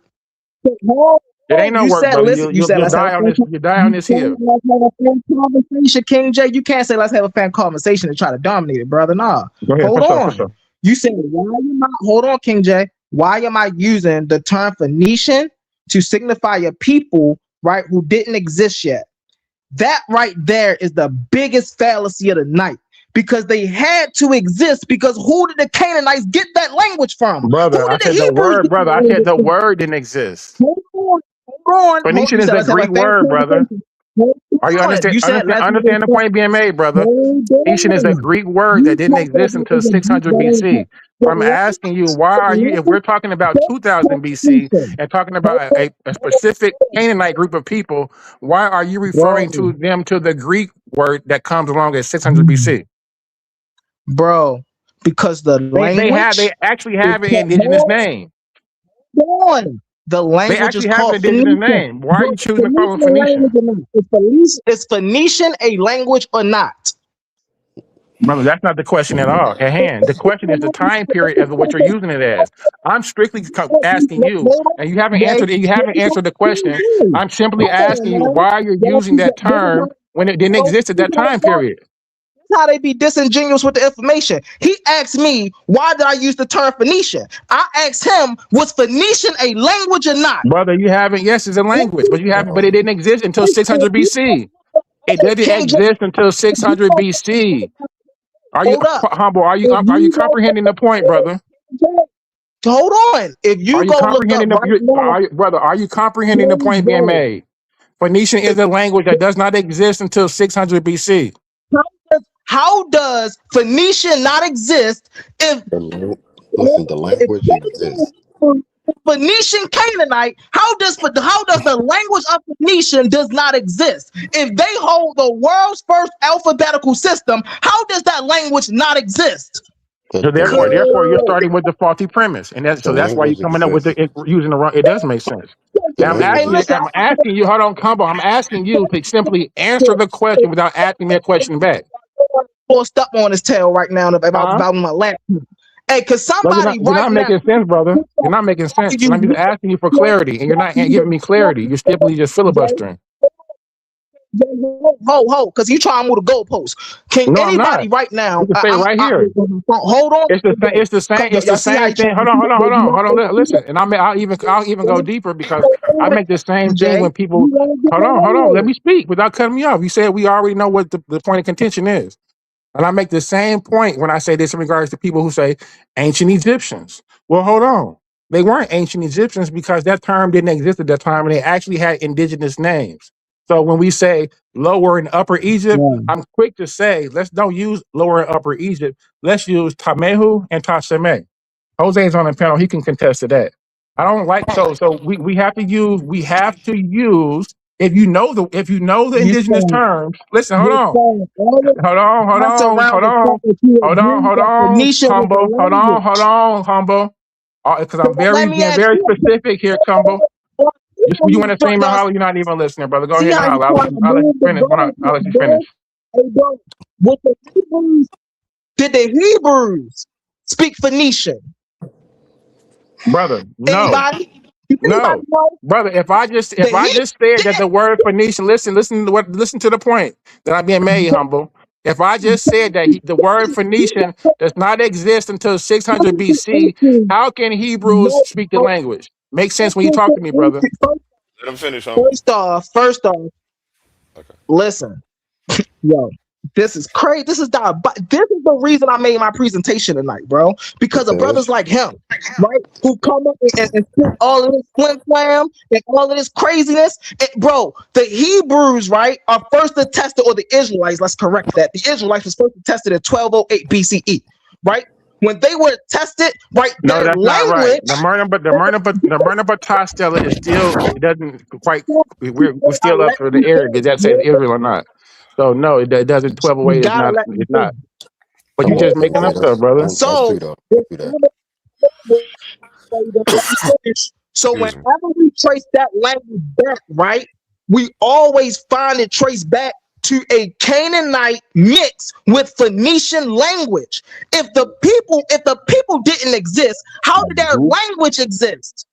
Hold It on. ain't no You work, said, brother. listen. You said, You'll let's have a die on fair this. You die on this hill. let's have a fair conversation, King J. You can't say let's have a fair conversation and try to dominate it, brother. Nah. Go ahead, Hold for sure, for on. sure. You said why am I? Hold on, King J. Why am I using the term Phoenician to signify a people, right, who didn't exist yet? That right there is the biggest fallacy of the night because they had to exist because who did the Canaanites get that language from? Brother, Who I did the said the Hebrews word, get brother. that I said language the from? word didn't exist. Hold on. Phoenician You is said the let's have a Greek fair word, brother. conversation. Hold Are you on. You said let's have understand the a point being made, brother? hold Haitian is a on. Greek word that You didn't talk like exist it until was a Greek 600 that BC. So I'm ain't asking you, why are you, if we're talking about 2000 BC and talking about a specific Canaanite group of people, why are you referring bro, to them to the Greek word that comes along at 600 BC? bro, because the They language actually is have an called, indigenous name. hold on. The They language is actually have an called indigenous Phoenician. name. Why are Bro, you is choosing to call them Phoenician a language Phoenician? or not? Is Phoenician a language or not? Brother, that's not the question at all at hand. The question is the time period as to what you're using it as. I'm strictly asking you, and you haven't answered. You haven't answered the question. I'm simply asking you why you're using that term when it didn't exist at that time period. That's how they be disingenuous with the information. He asked me, why did I use the term Phoenician? I asked him, was Phoenician a language or not? Brother, you haven't. Yes, it's a language, but you haven't. But it didn't exist until 600 BC. It didn't King James, exist until 600 BC. Are you hold up. humble? If Are you you go comprehending the point, brother? hold on. If Are you you go look up comprehending right now, brother? Are you comprehending the point being made? Phoenician is a language that does not exist until 600 BC. how does Phoenician not exist if Listen, the language exists. Phoenician Canaanite, how does the language of Phoenician does not exist? If they hold the world's first alphabetical system, how does that language not exist? The, So the, lang- therefore, you're starting with the faulty premise, and the that's why you're language coming up with exists. using the wrong. It does make sense. The And language Hey, listen, exists. I'm asking you. Hold on, combo. I'm asking you to simply answer the question without asking me a question back. I'm step on his tail right now Huh? about my lap. Hey, cause Well, somebody you're right not now, making sense, brother. You're not making sense, and I'm just asking you for clarity, and you're not giving me clarity. You're simply just filibustering. ho, because you trying to move the goalpost. Can No, I'm not. anybody right now? You can stay right here. Hold on. It's the same. It's the Y'all see how same you try thing. to Hold on. Listen, and I'll even go deeper because I make the same thing Jay, when people. Hold on. Let me speak without cutting me off. You said we already know what the point of contention is, and I make the same point when I say this in regards to people who say ancient Egyptians. Well, hold on. They weren't ancient Egyptians because that term didn't exist at that time, and they actually had indigenous names. So when we say Lower and Upper Egypt, I'm quick to say let's don't use Lower and Upper Egypt. Let's use Tamehu and Tasheme. Jose's on the panel; he can contest to that. I don't like so we have to use if you know the you indigenous saying terms. Listen, hold you on. saying all Hold on, hold that's on, around hold the on, fact that you hold on, agree hold that on, Phoenician was Combo, hold a language. on, Humble. Because I'm Let me being ask very you. specific here, Combo. You want to scream and holler? You're not even listening, brother. Go See ahead and how you holler. trying to I'll let move you the finish. I'll let goalpost, you bro? finish. Hey, bro, with the Hebrews, did the Hebrews speak Phoenician? Brother, no, Anybody? Did anybody no, know? brother. If The I Hebrews just said that didn't. the word Phoenician, listen to the point that I'm being made, Humble. If I just said that the word Phoenician does not exist until 600 BC, how can Hebrews speak the language? Makes sense when you talk to me, brother. Let him finish, humble. First off, Okay. listen, yo, this is crazy. This is the reason I made my presentation tonight, bro. Because of brothers like him, right, who come up and spit all of this flim flam and all of this craziness. Bro, the Hebrews, right, are first attested, or the Israelites, let's correct that. The Israelites was first attested in 1208 BCE, right? When they were tested, right, No, their that's not right. language. The Myrna Stella is still, it doesn't quite. We're still up for the area. Did that say Israel or not? So no, it doesn't. You 1208 is gotta not. let me It's not. finish. But you Come just on, making up King. stuff, brother. Don't So do that. Don't do that. So Excuse me. whenever we trace that language back, right, we always find it traced back to a Canaanite mix with Phoenician language. If the people didn't exist, how did their language exist?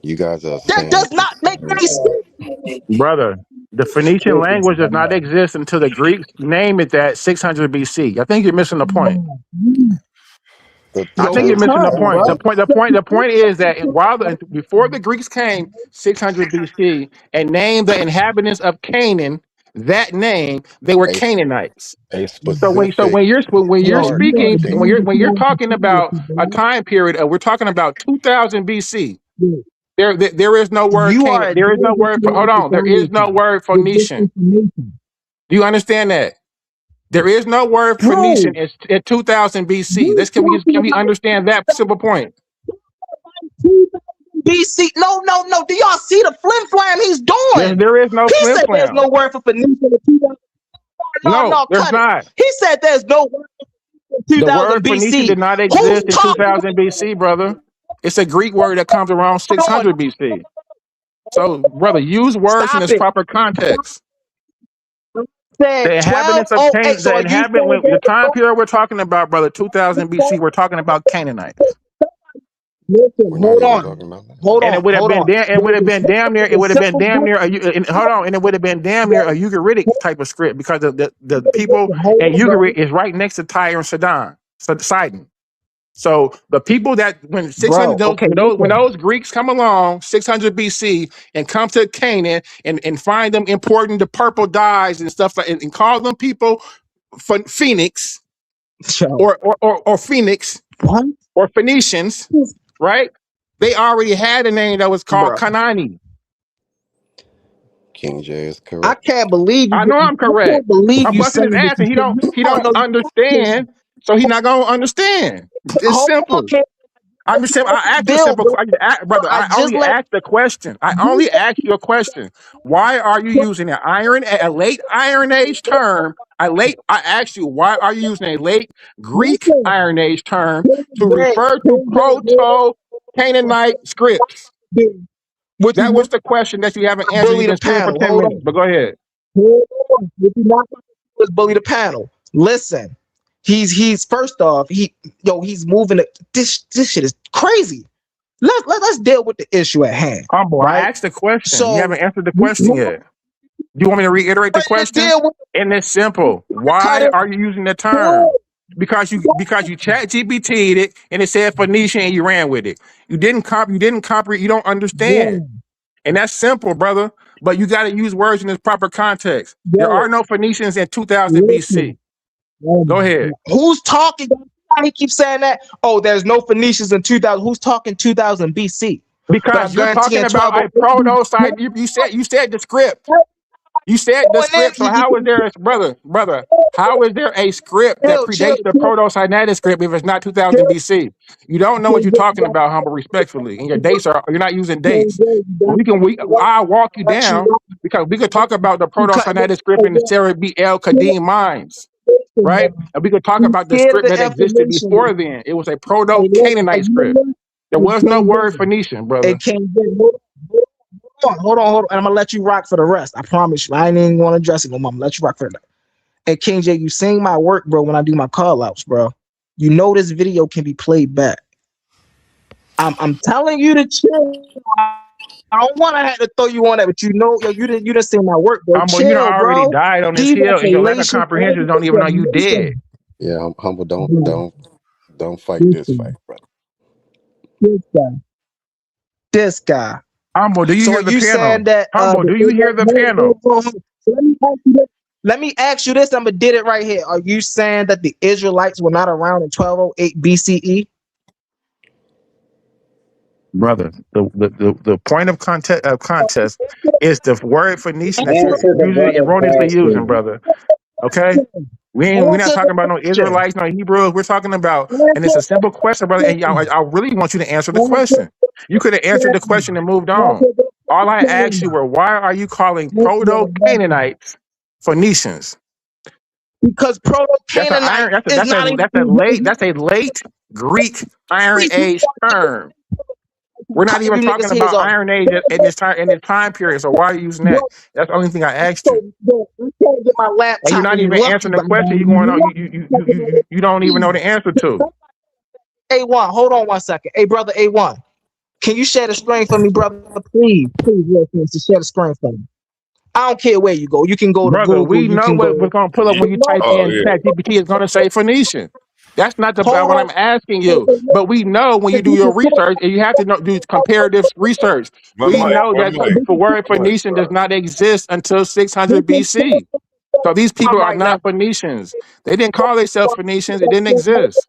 You guys are That saying does not make any sense. Brother, the Phoenician language does not exist until the Greeks name it that 600 BC. I think you're missing the point. the I Yo, think we you're term. missing the trying, point. bro. The point is that before the Greeks came, 600 BC, and named the inhabitants of Canaan that name, they were A, Canaanites. a So specific when you're part speaking, of Canaan. when you're talking about a time period of, we're talking about 2000 BC. There is no word You Canaan. are There is no word for, hold on. There is no word Phoenician. Do you understand that? There is no word Phoenician bro. in 2000 BC. You Can talking we about understand that simple point? 2000 BC? No. Do y'all see the flim flam he's doing? There is no He flim said there's flam. no word for Phoenician in 2000. No, No, there's cut it. not. He said there's no word for The 2000 word Phoenician BC. did not Who's exist in talking 2000 BC, brother. It's a Greek word that comes around on? 600 BC. So, brother, use words in Stop its it. proper context. The Said inhabitants of 1208. Canaan, So are you saying the there's time no? period we're talking about, brother, 2000 BC, we're talking about Canaanites. Listen, We're not hold even on. talking about that. And it would have been damn, it would have been damn near hold on, and it would have been damn near a Ugaritic type of script, because the people in Ugarit is right next to Tyre and Sidon. So the people that when 600 Bro, okay, when listen. those Greeks come along 600 BC and come to Canaan and find them importing the purple dyes and stuff like, and call them people Phoenix Yo, or Phoenix what? or Phoenicians, right? They already had a name that was called Bro, Kanani. King J is I correct. can't believe you. I know I'm I correct. can't believe I'm you busting his saying ass, this. and he don't understand, so he not gonna understand. It's Hold on, simple. kid. I'm just saying. I asked you a Bill, simple bro. question, brother. I I just only let asked the question. I you only asked you a question. Why are you using a late Iron Age term? I asked you, why are you using a late Greek listen. Iron Age term King to J, refer to King J, Proto Canaanite scripts? dude, what you That was not the question that you haven't answered. bully You've the been speaking for panel? 10 Hold minutes, on. but go ahead. Hold on. What you not is bully the panel. Listen, he's first off, he's moving it. This shit is crazy. Let's deal with the issue at hand, Humble, I right? asked the question. You So haven't answered the we question yet. Do you want me to reiterate the ready to question? deal with And it's simple. cut Why it. are you using the term? Because you chat GPT'd it and it said Phoenician and you ran with it. You didn't comprehend, you don't understand. Yo, And that's simple, brother. But you got to use words in its proper context. There yo, are no Phoenicians in 2000 BC. listen. Go ahead. Who's talking? He keeps saying that. Oh, there's no Phoenicians in 2000. Who's talking 2000 BC? But Because I'm you're talking guaranteeing about a 1208. proto side. You said the script. You said the And then script. So how is there brother? How is there a script that chill, predates the Proto-Sinaitic script if it's not 2000 BC? You don't know what you're talking about, humble, respectfully. And your dates you're not using dates. But I'll walk you down because we could talk about the Proto-Sinaitic script in the Sarah B. L. Kadim minds, right? And we could talk He's about the scared of script the that existed information. before then. It was a Hey, look, hey, Proto-Canaanite you script. know There what? was no word Phoenician, Hey, brother. King J, hold on. And I'm gonna let you rock for the rest. I promise you. I ain't even gonna address it no more. I'm gonna let you rock for that. Hey, King J, you sing my work, bro, when I do my call outs, bro. You know this video can be played back. I'm telling you to chill. I don't want to have to throw you on that, but you know, yo, you didn't see my work, bro. Humble, you done Chill, already bro. died on this He hill, and your lack of revelation. comprehension don't even know you did. Yeah, humble. Bro, Don't fight This this guy, fight, brother. this guy, this guy. Humble, do you So are hear the you saying panel? that Humble, the do you hear the panel? So let me ask you this. I'm gonna did it right here. Are you saying that the Israelites were not around in 1208 BCE? Brother, the point of contest is the word Phoenician that you're Answer the usually brother erroneously using, question. brother. Okay? We're not Answer talking the about no question. Israelites, no Hebrews. We're talking about, and it's Answer a simple question, brother. the And question. I really want you to answer the Answer question. You could have the answered the question question. and moved on. Answer the All I asked question. you were, why are you calling Answer the question. Proto-Canaanites Phoenicians? Because That's an Proto-Canaanite iron. is not even That's a late Greek Iron Age term. We're not even you talking niggas heads about off. Iron Age in this time period. So why are you using that? Bro, That's the only thing I asked so you. bro, I can't get my And you're laptop not when you even lucky, answering the but question. You going on? You don't even know the answer to. A1, hold on 1 second. Hey, brother A1, can you share the screen for me, brother? Please, real quick, to share the screen for me. I don't care where you go. You can go to Brother, Google. we You know can what go. we're gonna pull up Yeah. when you No, type Oh in yeah. ChatGPT. It's gonna say Phoenician. That's not hold what on. I'm asking Hey, you. But we know when you do your research, and you have to do comparative research. One We mic. know One that mic. the word One mic, Phoenician does bro. not exist until 600 BC. So these I people are might not. not Phoenicians. They didn't call themselves Phoenicians. It didn't exist.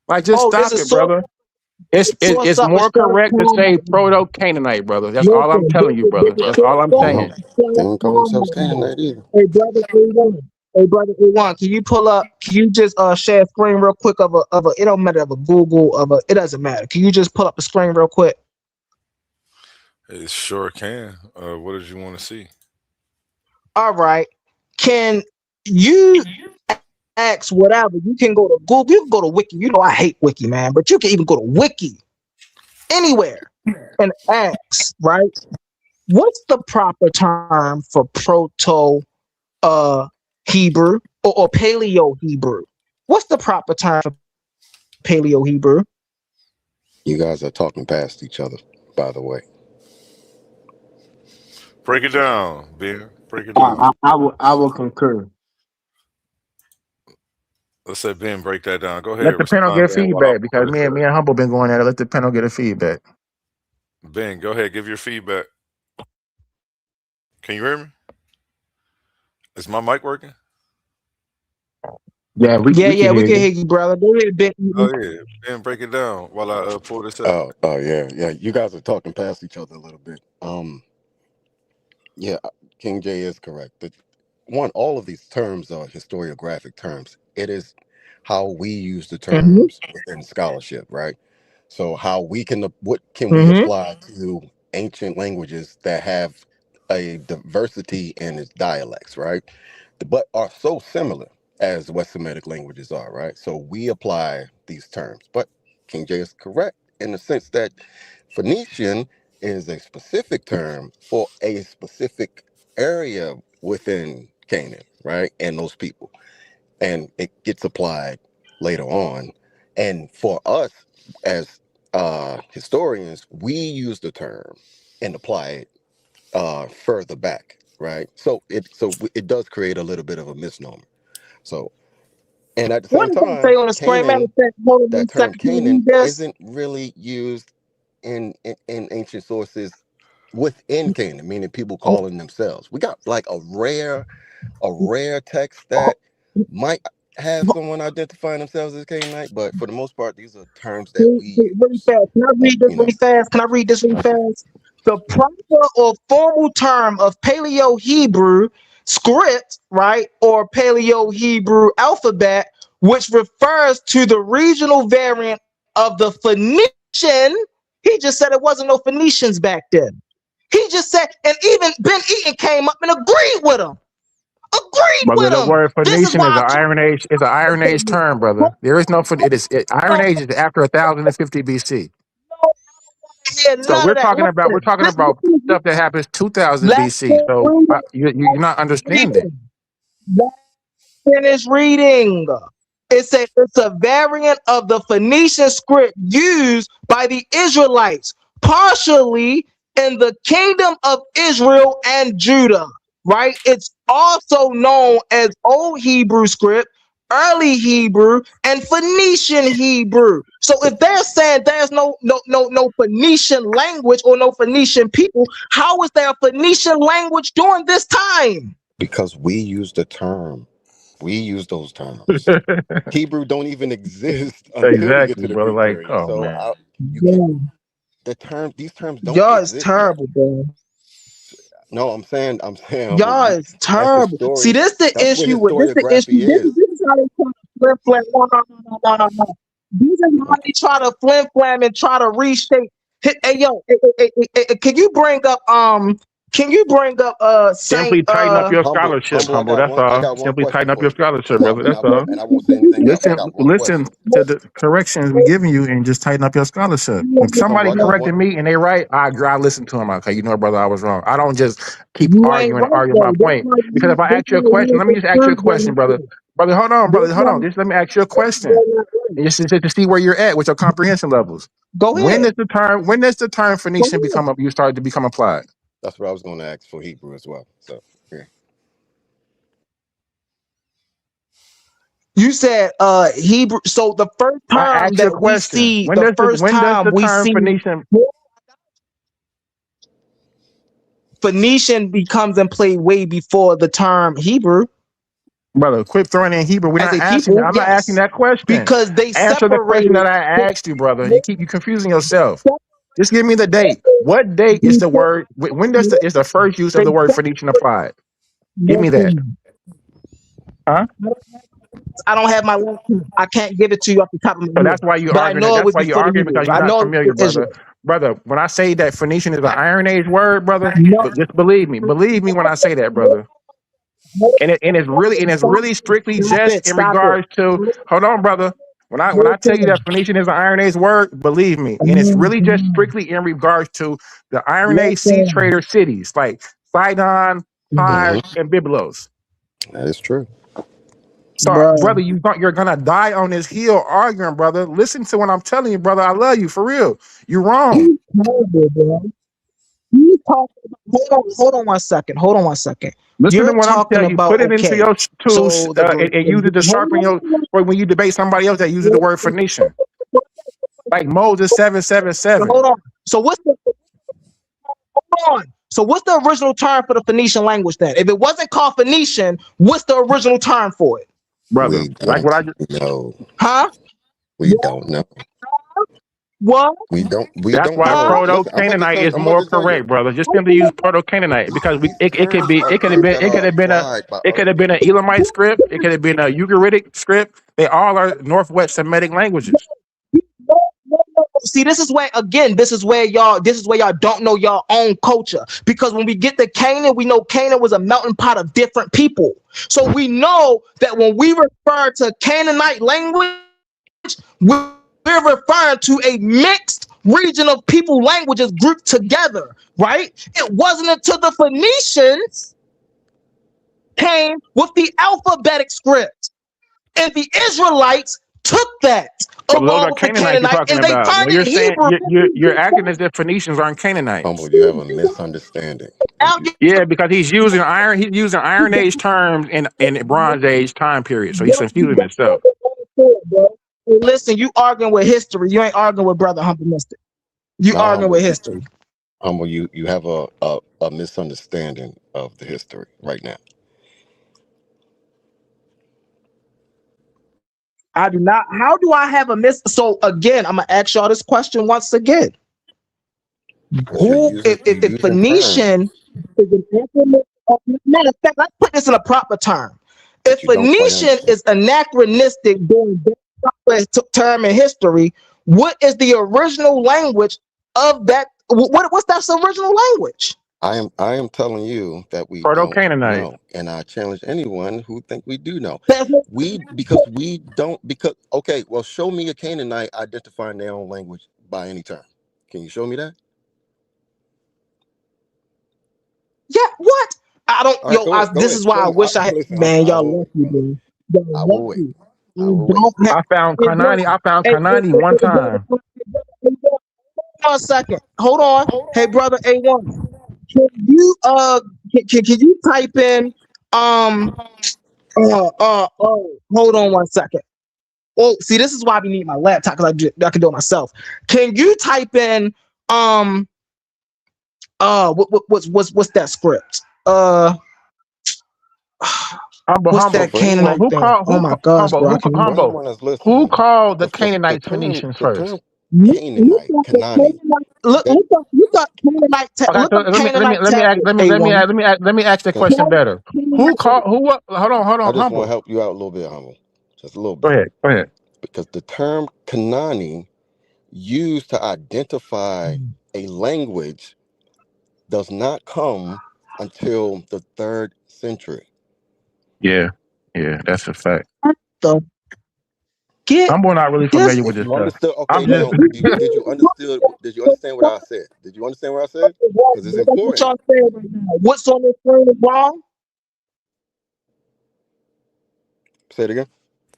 Like, just Oh, this stop is it, source. brother. Source It's up a more short correct to say time. Proto-Canaanite, brother. That's all I'm Listen, telling you, brother. this is That's all I'm They source saying. don't, up a they short don't call themselves time. Canaanite either. Hey, brother A1. Hey, brother A1, can you pull up? Can you just share a screen real quick of a? It don't matter of a Google of a. It doesn't matter. Can you just pull up the screen real quick? It sure can. What did you want to see? All right. Can you ask whatever? You can go to Google. You can go to Wiki. You know I hate Wiki, man, but you can even go to Wiki anywhere and ask, right? What's the proper term for proto Hebrew or Paleo Hebrew? What's the proper term for Paleo Hebrew? You guys are talking past each other, by the way. Break it down, Ben. Break it down. I will concur. Let's say Ben break that down. Go ahead, Let the panel respond, get Ben. While I feedback pull because this me up. and Humble been going at it. Let the panel get a feedback. Ben, go ahead. Give your feedback. Can you hear me? Is my mic working? Yeah, Yeah, we yeah, can we hear can you. hear you, brother. Go ahead, Ben. Oh yeah. Ben, break it down while I pull this up. Oh yeah. You guys are talking past each other a little bit. Yeah, King J is correct. All of these terms are historiographic terms. It is how we use the Mm-hmm. terms within scholarship, right? So how what can we Mm-hmm. apply to ancient languages that have a diversity in its dialects, right? But are so similar as West Semitic languages are, right? So we apply these terms. But King J is correct in the sense that Phoenician is a specific term for a specific area within Canaan, right? And those people. And it gets applied later on. And for us as historians, we use the term and apply it further back, right? So it does create a little bit of a misnomer. So, and at the What same does that say time, on the screen? Matter of Canaan, fact, hold on that one term second. Can you Canaan read this? isn't really used in ancient sources within Canaan, meaning people calling themselves. We got like a rare text that might have someone identifying themselves as Canaanite, but for the most part, these are terms that we Really use. fast. Can I And read this really fast? Can I read this really fast? The proper or formal term of Paleo Hebrew script, right, or Paleo Hebrew alphabet, which refers to the regional variant of the Phoenician. He just said it wasn't no Phoenicians back then. He just said, and even Ben Eaton came up and agreed with him. Agreed Brother, with the him. word This is Phoenician is why an I Iron Age term, brother. There is no Iron Age is after 1050 BC. hear So none of that. we're Listen, talking about stuff that happens 2000 let's BC. So read it. you're not understanding. Let's finish reading. It's a variant of the Phoenician script used by the Israelites, partially in the kingdom of Israel and Judah, right? It's also known as Old Hebrew script, Early Hebrew, and Phoenician Hebrew. So if they're saying there's no Phoenician language or no Phoenician people, how is there a Phoenician language during this time? Because we use the term. We use those terms. Hebrew don't even exist until we get Exactly, to the brother. Greek Like, period. oh So man. you can't. Yeah. These terms don't Y'all is exist yet. terrible, bro. No, I'm saying, humble. Y'all is That's the terrible. See, story. this the That's what issue with this the historiography issue. is. This is how they try to flip flam. No. This is how they try to flim flam and try to reshape. Hey, yo, can you bring up Simply Saint tighten up your Humble, scholarship, humble. humble. That's I all. got one Simply question tighten up for your you, scholarship, brother. That's all. and I won't say anything else. I Listen, got one listen question. to the corrections we giving you, and just tighten up your scholarship. If Humble, somebody I got one. corrected me and they right, I listen to them. Okay, you know, brother, I was wrong. I don't just keep You ain't arguing and right arguing my though. point, because if I ask you a question, let me just ask you a question, brother. Brother, hold on, brother, hold on. Just let me ask you a question, and just to see where you're at with your comprehension levels. Go ahead. When does the term Go Phoenician ahead. become up? You started to become applied. That's what I was going to ask for Hebrew as well. So yeah. You said Hebrew. So the first I time asked you a that we question. see, the first When does time the we term see Phoenician, Phoenician becomes in play way before the term Hebrew brother? Quit throwing in Hebrew. We're as not a asking. people. I'm not asking Yes, that question. because they Answer the question that separated. I asked you, brother. You confusing yourself. Just give me the date. What date is the word? When is the first use of They the word Phoenician applied? Give me that. listen. Huh? I don't have my laptop. I can't give it to you off the top of my So head, that's why you but I arguing that. know it That's was why you before the arguing because Hebrews. you're I not know it was familiar, before brother. Israel. Brother, when I say that Phoenician is an Iron Age word, brother, No, just believe me. Believe me when I say that, brother. And it's really strictly just in stop it. regards to, hold on, brother. When I tell you that Phoenician is an Iron Age word, believe me. And it's really just strictly in regards to the Iron Age sea Listen, trader cities like Sidon, Tyre, Hmm. and Byblos. That is true. So, bro. brother, you're gonna die on this hill arguing, brother. Listen to what I'm telling you, brother. I love you for real. You're wrong. He's terrible, bro. You talking hold on 1 second. Hold on 1 second. Listen to You're what I'm talking telling you. about Put it into okay. your tools So the and use it to sharpen your. Or when you debate somebody else that uses the word Phoenician, like Moses 777. hold on. So what's the hold on? So what's the original term for the Phoenician language then? If it wasn't called Phoenician, what's the original term for it? Brother. We Like what don't I just know. Huh? We don't know. What? We don't. We that's don't why know. Huh? Proto Listen, Canaanite is I'm gonna more just tell you. correct, brother. Just simply use Proto Canaanite because These it could terms be are things that are applied by it could other have been an people. Elamite script, it could have been a Ugaritic script. They all are Northwest Semitic languages. See, this is where y'all don't know your own culture. Because when we get to Canaan, we know Canaan was a melting pot of different people. So we know that when we refer to Canaanite language, we're referring to a mixed region of people languages grouped together, right? It wasn't until the Phoenicians came with the alphabetic script, and the Israelites took that But those along are with the Canaanites you're Canaanites, talking and they about. No, turned you're it saying Hebrew. you're acting as if Phoenicians aren't Canaanites. Humble, you have a misunderstanding. Yeah, because he's using Iron Age terms in Bronze Age time period. So he's confusing himself. Listen, you arguing with history. You ain't arguing with Brother Humble Mystic. You No, arguing humble. with history. Humble, you have a misunderstanding of the history right now. I do not. How do I have a miss? So again, I'm gonna ask y'all this question once again. Because Who, you're if using terms Phoenician is an acronym? Matter of fact, let's put this in a proper term. If that you don't quite Phoenician understand. is anachronistic during this proper term in history, what is the original language of that? What's that original language? I am telling you that we Proto don't Canaanite. know, and I challenge anyone who think we do know. That's Because we don't because okay, well, show me a Canaanite identifying their own language by any term. Can you show me that? yeah. What? I don't. All right, Yo, go ahead. Go this ahead. is why Show I me. wish I had. Listen, Man, I y'all will lucky, wait, brother. bro. Y'all I will wait. lucky. I You will wait. don't have. I found Hey, bro, Kanani. I found hey, Kanani one time. hey, bro, 1 second. Hold on. Hey, brother A1. Can you can you type in hold on 1 second. Oh, see, this is why we need my laptop because I can do it myself. Can you type in what's that script? What's Humble. that For anyone, Canaanite Who thing? called Oh who my gosh, bro! I humble? can't. for anyone that's Who listening, called the the Canaanites term Phoenicians first? Canaanite, Kanani, that You thought Canaanite. Okay, Look so up Canaanite let me ask tablets. A1. let me ask the can, question better. Who called hold I on, just want to humble. help you out a little bit, Humble, just a little Go bit, ahead, go ahead. because the term Kanani used to identify a language does not come until the 3rd century. Yeah, that's a fact. The get Humble not really this. familiar with If this you stuff. understood, I'm okay, just no, did you understood? Did you understand what I said? Did you understand what I said? Because it's What important. y'all saying right now? What's on the screen is wrong? Say it again.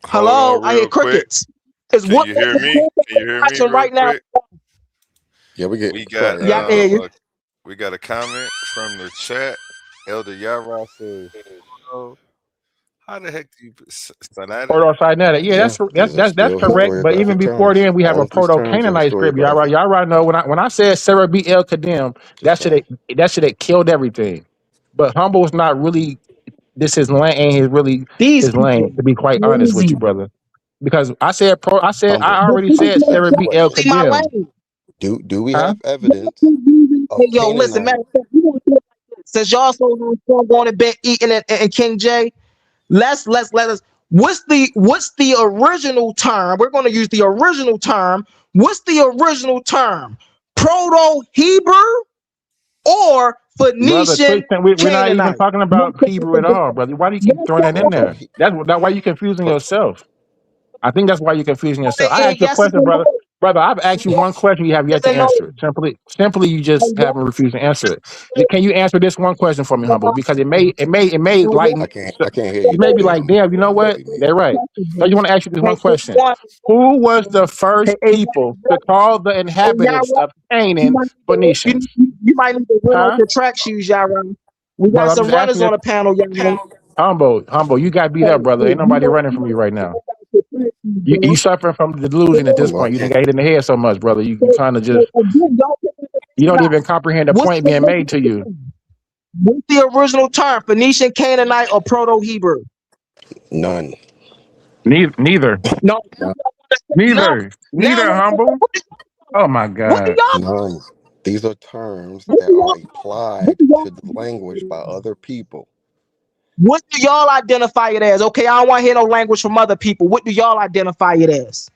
Hold Hello, on I hear real quick. crickets. Is Can what you hear me? the Can you hear me question real right now? quick? Yeah, we get We got sorry. Yeah, I can hear you. we got a comment from the chat. Elder Yara says, "Oh, how the heck do you Sonata?" proto-Sinaitic. Yeah, Yeah, these are that's still correct. But even historiographic before terms. then, we have All a of these terms are proto-Canaanite script. historiographic. Y'all right know when I said Sarah B. El Kadim, Just saying. that should have killed everything. But humble is not really this his lane ain't his really These his people lane, to be quite are honest with you, crazy. brother. Because I Humble. But already this is said not Sarah B. El exactly my Kadim. lane. Do we Huh? have evidence Hey, of yo, listen, Canaanite? matter of fact, you want to do it like this. Since y'all so going to bed eating and King J, let's let us. What's the original term? We're going to use the original term. What's the original term? Proto Hebrew or Brother, Phoenician we're not even Canaanite? talking about Hebrew at all, brother. Why do you keep throwing that in Proto. there? That's why you confusing Pro, yourself. I think that's why you're confusing yourself. I asked you a Yes question, or brother. no? Brother, I've asked you one question. You have yet Yes to or no? answer it. Simply, you just haven't refused to answer it. Can you answer this one question for me, humble? Because it may lighten. I can't hear you You may too be good, like, Humble. damn, you know You might what? be muted. They're right. So you want to ask you this Hey, one question: Who was the first people to call the inhabitants of you Canaan might Phoenicians? you might need to run out Huh? your track shoes, Yara. We got Brother, I'm some just asking runners you. on the panel, Yara. Humble, you got beat Hey, up, brother. Ain't you nobody might running you from you might right need to now. run out your track shoes, You bro. suffering from the delusion at this Well, I point. You didn't can't. get hit in the head so much, brother. You kind of just Again, y'all picking the you best don't guy. even comprehend the What's point the being made to original you. term? What's the original term? Phoenician, Canaanite, or Proto Hebrew? None. Neither. No, None. no. Now, Neither, humble. Oh my what do God. y'all? None. These are terms What that do are y'all? What applied do y'all? to the language by other people. What do y'all identify it as? Okay, I don't want to hear no language from other people. What do y'all identify it as?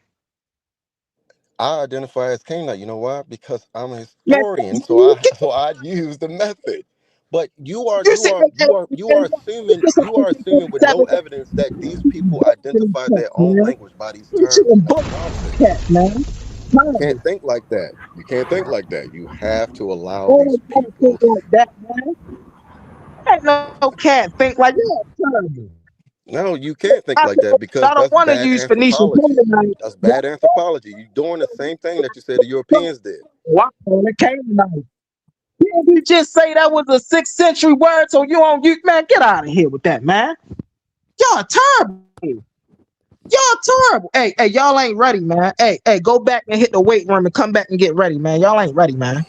I identify as Canaanite. You know why? Because I'm a Man, historian, get so I use the method. But you say you are assuming with no evidence that these people identify their own man. language by these You terms, shooting and that's bullshit, nonsense. man. You Terrible. can't think like that. You can't think like that. You have to allow Oh, these you gotta think people. like that, man. Ain't no cat think like that. Terrible. No, you can't think I like that because don't that's want to bad use Phoenician anthropology. Canaanite. That's bad anthropology. You're doing the same thing that you said the Europeans did. Why on the Canaanite? Didn't you just say that was a 6th century word? So you on you man, get out of here with that, man. Y'all terrible. Y'all terrible. Hey, y'all ain't ready, man. Hey, go back and hit the weight room and come back and get ready, man. Y'all ain't ready, man.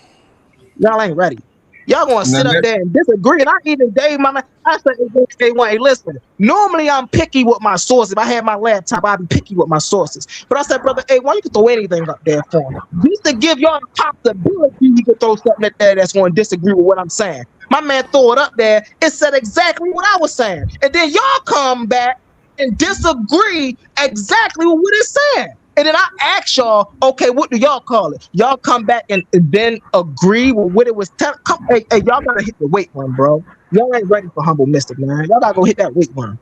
Y'all ain't ready. Y'all gonna Now sit up let, there and disagree. And I even gave my man. I said, hey, listen. Normally I'm picky with my sources. If I had my laptop, I'd be picky with my sources. But I said, brother, hey, why you can throw anything up there for him? Just to give y'all the possibility you can throw something up there that's going to disagree with what I'm saying. My man throw it up there. It said exactly what I was saying. And then y'all come back and disagree exactly with what it's saying. And then I ask y'all, okay, what do y'all call it? Y'all come back and then agree with what it was telling. Hey, y'all gotta hit the weight room, bro. Y'all ain't ready for humble mystic, man. Y'all gotta go hit that weight room.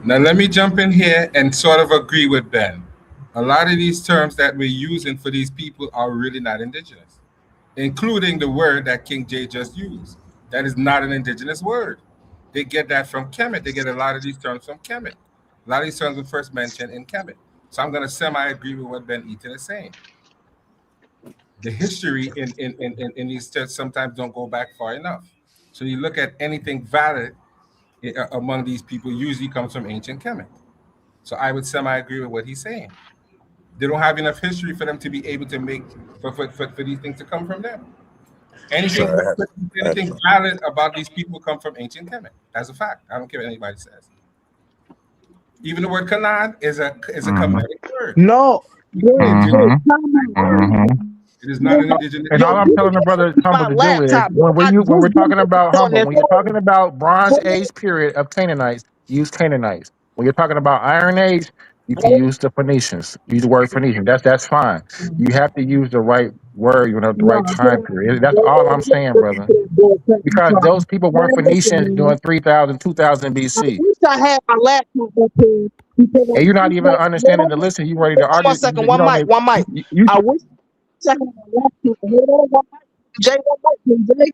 now let me jump in here and sort of agree with Ben. A lot of these terms that we're using for these people are really not indigenous, including the word that King J just used. That is not an indigenous word. They get that from Kemet. They get a lot of these terms from Kemet. A lot of these terms were first mentioned in Kemet. So I'm going to semi agree with what Ben Eaton is saying. the history in these texts sometimes don't go back far enough. So you look at anything valid among these people usually comes from ancient Kemet. So I would semi-agree with what he's saying. They don't have enough history for them to be able to make for these things to come from them. Anything So anything valid about these people come from ancient Kemet. That's a fact. I don't care what anybody says. Even the word Canaan is a Kemetic word. No, It is not an indigenous. And all I'm telling the brother humble my to do is laptop, bro. when we're talking about On humble, this. when you're talking about Bronze Age period of Canaanites, use Canaanites. When you're talking about Iron Age, you can use the Phoenicians. Use the word Phoenician. That's fine. You have to use the right word, the right time period. That's all I'm saying, brother. Because those people weren't Phoenicians during 3000, 2000 I BC. wish I had my laptop up here because And you're not even understanding the listen. You ready to hold on argue? one second, You don't one mic. you I wish I had my laptop. Hold on, one mic. Jay, one mic, King Jay.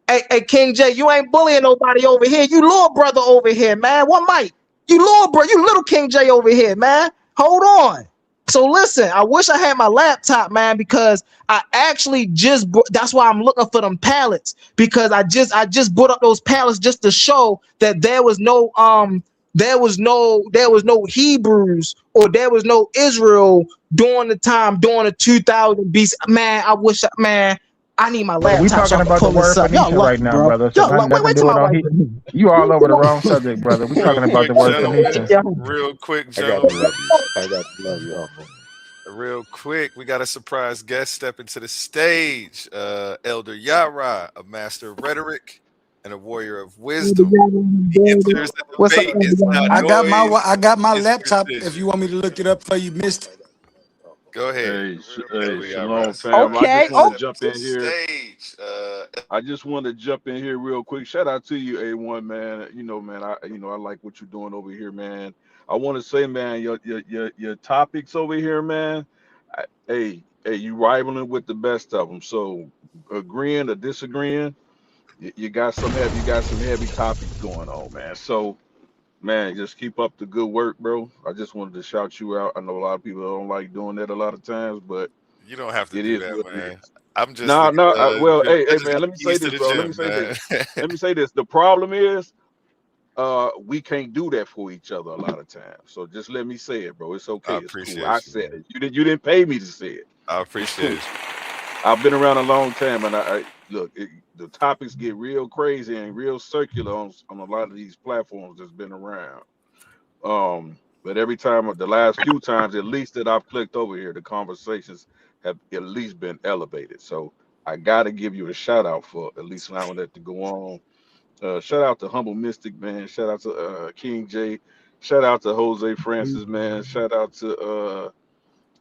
Hey, King J, you ain't bullying nobody over here. You little brother over here, man. One mic. You little King J over here, man. Hold on. So listen, I wish I had my laptop, man, because I actually that's why I'm looking for them pallets, because I just put up those pallets just to show that there was no Hebrews or there was no Israel during the 2000 BC. Man, I need my But we laptop so talking I can about the pull this word up. Y'all Phoenician right lucky, now, bro. brother. So Y'all lucky. nothing Wait till doing my on wife. he. You all over the wrong subject, brother. We Real talking about the quick, word gentlemen. Phoenician. Real quick, I got to gentlemen. love you. I got to love you, humble. Real quick, we got a surprise guest step into the stage. Elder Yara, a master of rhetoric and a warrior of wisdom. He enters the What's up, debate. It's not I got my noise, I got my it's laptop. If you precision. want me to look it up for you, missed. Go ahead, Hey, hey, Elder Yara. shalom, fam. I just Okay. want to Oh, jump To the in here. stage. I just want to jump in here real quick. Shout out to you, A1, man. Man, I like what you're doing over here, man. I want to say, man, your topics over here, man. Hey, you rivaling with the best of them. So, agreeing or disagreeing, you got some heavy topics going on, man. So, man, just keep up the good work, bro. I just wanted to shout you out. I know a lot of people don't like doing that a lot of times, but you don't have to it do is that, what it man. is. I'm just No, the no. Well, I hey, just man. got Let me the say keys to this, the bro. Let me gym, say this. man. Let me say this. The problem is, we can't do that for each other a lot of times. So just let me say it, bro. It's okay. I It's cool. I appreciate you, said man. it. You didn't pay me to say I it. appreciate you. I've been around a long time, and I look. The topics get real crazy and real circular on a lot of these platforms that's been around. But every time, the last few times at least that I've clicked over here, the conversations have at least been elevated. So I gotta give you a shout out for at least allowing that to go on. Shout out to Humble Mystic, man. Shout out to King J. Shout out to Jose Francis, man. Shout out to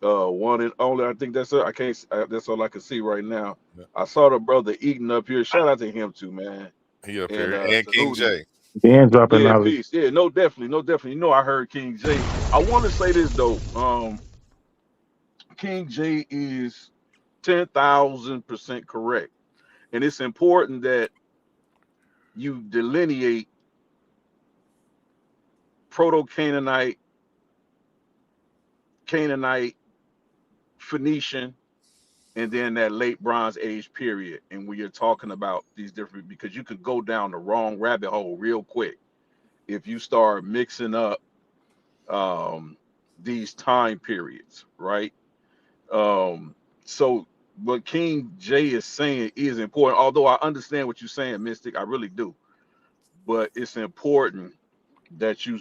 one and only. I think that's it. I can't. That's all I can see right now. I saw the brother eating up here. Shout out to him too, man. He up And here. And King Tahuti. J. Then dropping Yeah, knowledge. peace. Yeah, no, definitely, no, definitely. I heard King J. I want to say this though. King J is 10,000% correct, and it's important that you delineate Proto-Canaanite, Canaanite, Phoenician, and then that late Bronze Age period. And when you're talking about these different, because you could go down the wrong rabbit hole real quick if you start mixing up um, these time periods, right? So what King J is saying is important. Although I understand what you're saying, Mystic, I really do. But it's important that you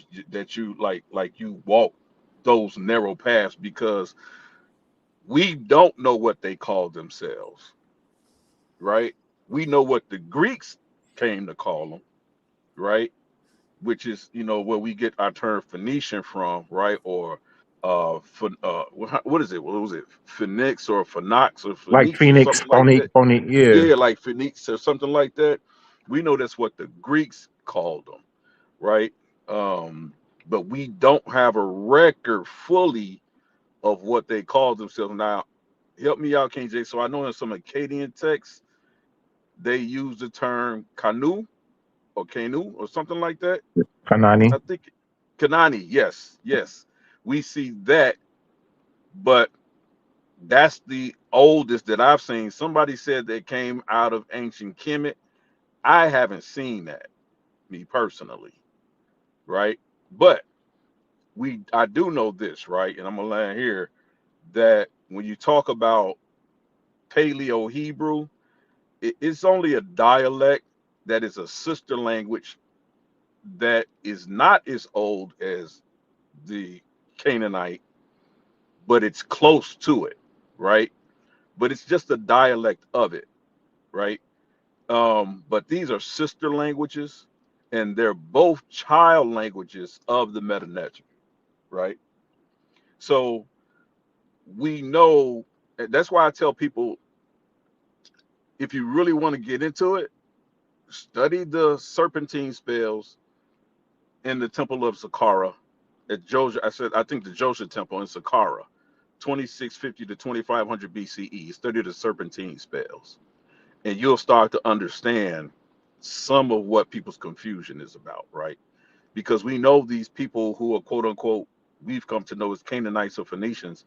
like you walk those narrow paths because we don't know what they call themselves, right? We know what the Greeks came to call them, right? Which is where we get our term Phoenician from, right? Or what is it? What was it? Phoenix or Phoenix or Like Phoenix or Phoenix, something like phonic, that. phonic, yeah. Yeah, like Phoenix or something like that. We know that's what the Greeks called them, right? Um, but we don't have a record fully of what they called themselves. Now, help me out, King J. So I know in some Akkadian texts they use the term Kanu or Kanu or something like that. Kanani. I think Kanani, yes, yes. We see that, but That's the oldest that I've seen. Somebody said they came out of ancient Kemet. I haven't seen that, me personally, right? But I do know this, right? And I'm gonna land here that when you talk about Paleo Hebrew, it's only a dialect that is a sister language that is not as old as the Canaanite, but it's close to it, right? But it's just a dialect of it, right? But these are sister languages, and they're both child languages of the Meta Neter, right? So we know that's why I tell people, if you really want to get into it, study the serpentine spells in the Temple of Saqqara at Joja. I think the Joja Temple in Saqqara, 2650 to 2500 BCE. Study the serpentine spells, and you'll start to understand some of what people's confusion is about, right? Because we know these people who are quote unquote, we've come to know as Canaanites or Phoenicians,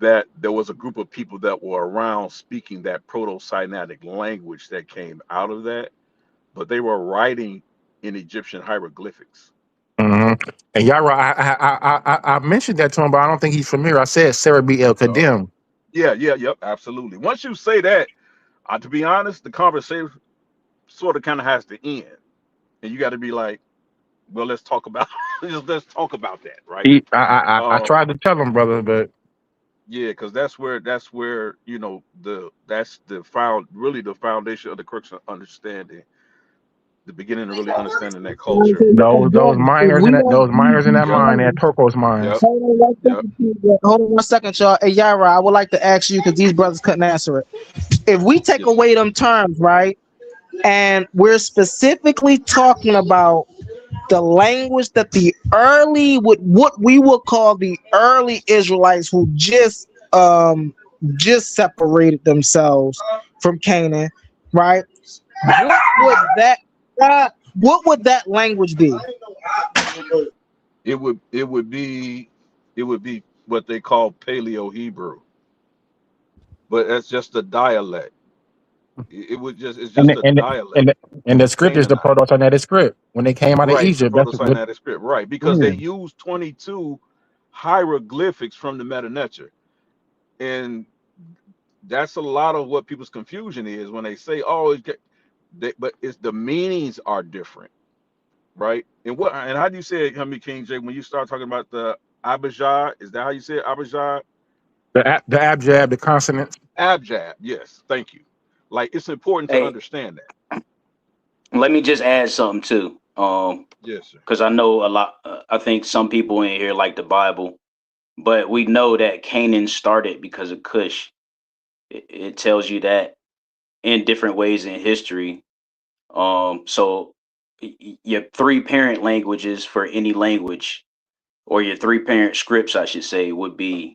that there was a group of people that were around speaking that proto-Sinaitic language that came out of that, but they were writing in Egyptian hieroglyphics. Mm-hmm. And Yara, I mentioned that to him, but I don't think he's familiar. I said Sarah B. El Kadim. Yep, absolutely. Once you say that, to be honest, the conversation sort of kind of has to end, and you got to be like, well, let's talk about let's talk about that, right? I tried to tell him, brother, but yeah, because that's where that's the foundation of the crux of understanding, the beginning of really understanding that culture. those miners in that Yep, mine, that turquoise mines. yep, Hold on one yep. second, hold on 1 second, y'all. Hey, Yara, I would like to ask you, because these brothers couldn't answer it. If we take Yes, sir. away them terms, right, and we're specifically talking about the language that the early, what we would call the early Israelites who just separated themselves from Canaan, right? What would that language be? It would be what they call Paleo Hebrew, but that's just a dialect. It's And just the, a and the, dialect and the, and the of script is the Canaanite. proto-Sinaitic script. When they came out of Right, the Egypt, that's what. proto-Sinaitic script, right? Because they used 22 hieroglyphics from the Meta Neter, and that's a lot of what people's confusion is when they say, "Oh, but it's the meanings are different." Right? And how do you say it, King J, when you start talking about the Abijah? Is that how you say it? Abijah? The abjad, the consonants. Abjad, yes. Thank you. Like, it's important to Hey, understand that. let me just add something too. Yes, sir. Because I know a lot. I think some people in here like the Bible, but we know that Canaan started because of Cush. It tells you that in different ways in history. So your three parent languages for any language, or your three parent scripts, I should say, would be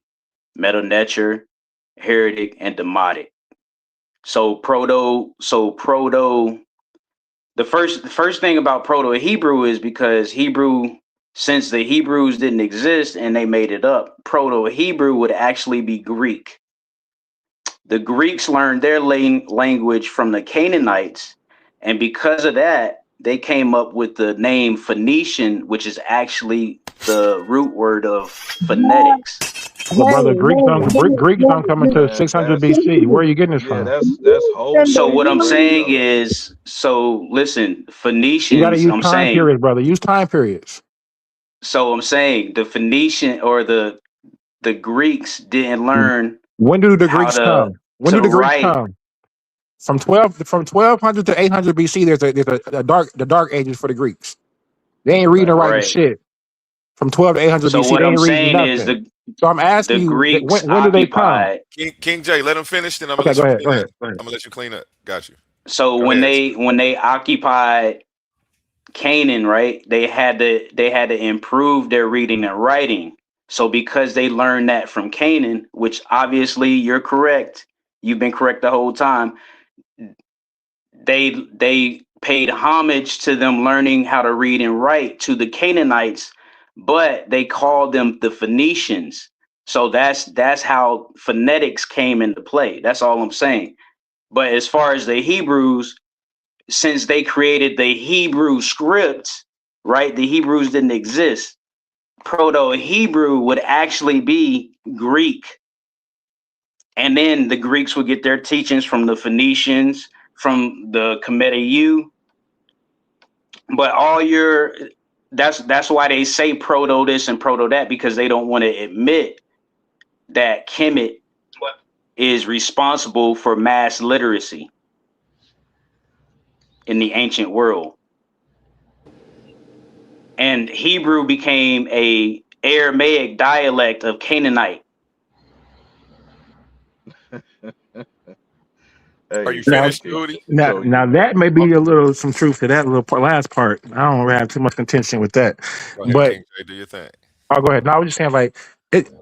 Meta Neter, Heretic, and Demotic. So proto. The first thing about Proto Hebrew is because Hebrew, since the Hebrews didn't exist and they made it up, Proto Hebrew would actually be Greek. The Greeks learned their language from the Canaanites, and because of that, they came up with the name Phoenician, which is actually the root word of phonetics. But brother, Greeks don't come into Man, 600 BC. Where are you getting this from? that's So wholesale what I'm saying breakdown. is, listen, You got to Phoenicians, use time periods, brother. Use time periods. I'm saying the Phoenician or the Greeks didn't learn When do the how Greeks come? When to do the Greeks write. come? From 1200 to 800 BC. There's the dark ages for the Greeks. They ain't reading or writing Right. shit. From 12 to 800 So BC, what they I'm ain't reading saying is nothing. So I'm asking the you, Greeks when do they come? occupied. King J, let him finish. Then I'm gonna Okay, let you go ahead. clean Go up. ahead. Go ahead. I'm gonna let you clean up. Got you. So Go when ahead. they occupied Canaan, right, they had to improve their reading and writing. So because they learned that from Canaan, which obviously you're correct, you've been correct the whole time. They paid homage to them learning how to read and write to the Canaanites, but they called them the Phoenicians. So that's how phonetics came into play. That's all I'm saying. But as far as the Hebrews, since they created the Hebrew script, right? The Hebrews didn't exist. Proto-Hebrew would actually be Greek. And then the Greeks would get their teachings from the Phoenicians, from the Kemet U. But that's why they say proto this and proto that, because they don't want to admit that Kemet is responsible for mass literacy in the ancient world. And Hebrew became a Aramaic dialect of Canaanite. Are you finished, Udi? Now that may be a little some truth to that little last part. I don't have too much contention with that, Go ahead, but King J, do your thing. I'll go ahead. No, I was just saying like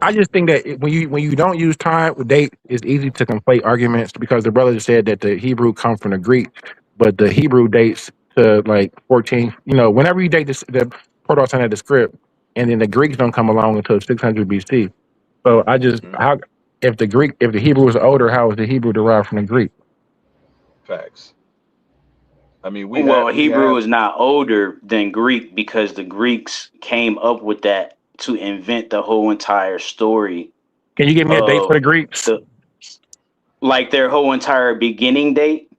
I just think that when you don't use time with date, it's easy to conflate arguments because the brother said that the Hebrew come from the Greek, but the Hebrew dates to like 14. Whenever you date the Proto-Sinai the script, and then the Greeks don't come along until 600 BC. So I just how if the Hebrew was older, how is the Hebrew derived from the Greek? Facts. I mean, Hebrew is not older than Greek because the Greeks came up with that to invent the whole entire story. Can you give me a date for the Greeks? Like their whole entire beginning date?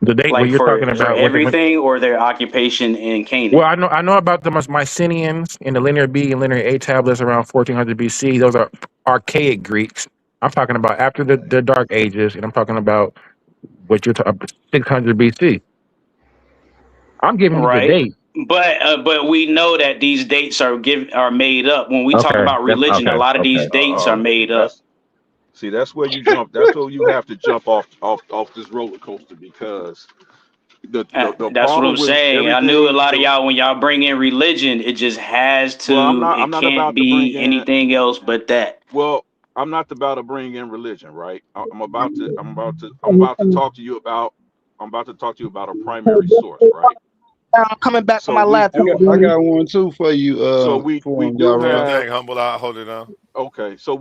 The date like when you're talking for about everything, or their occupation in Canaan? Well, I know about the Mycenaeans in the Linear B and Linear A tablets around 1400 BC. Those are archaic Greeks. I'm talking about after the Dark Ages, and I'm talking about what you're talking 600 BC. I'm giving you the Right. date. But we know that these dates are made up. When we talk about religion, a lot of these dates are made up. That's where you jump. That's where you have to jump off this roller coaster, because the That's problem what I'm with saying. I knew a lot of y'all, when y'all bring in religion, it just has to. Well, I'm not can't about to be bring in anything else but that. Well, I'm not about to bring in religion, right? I'm about to talk to you about a primary source, right? I'm coming back So on my we laptop. do. I got one too for you. So we for do y'all. Do your have. thing, humble out, hold it down. Okay, so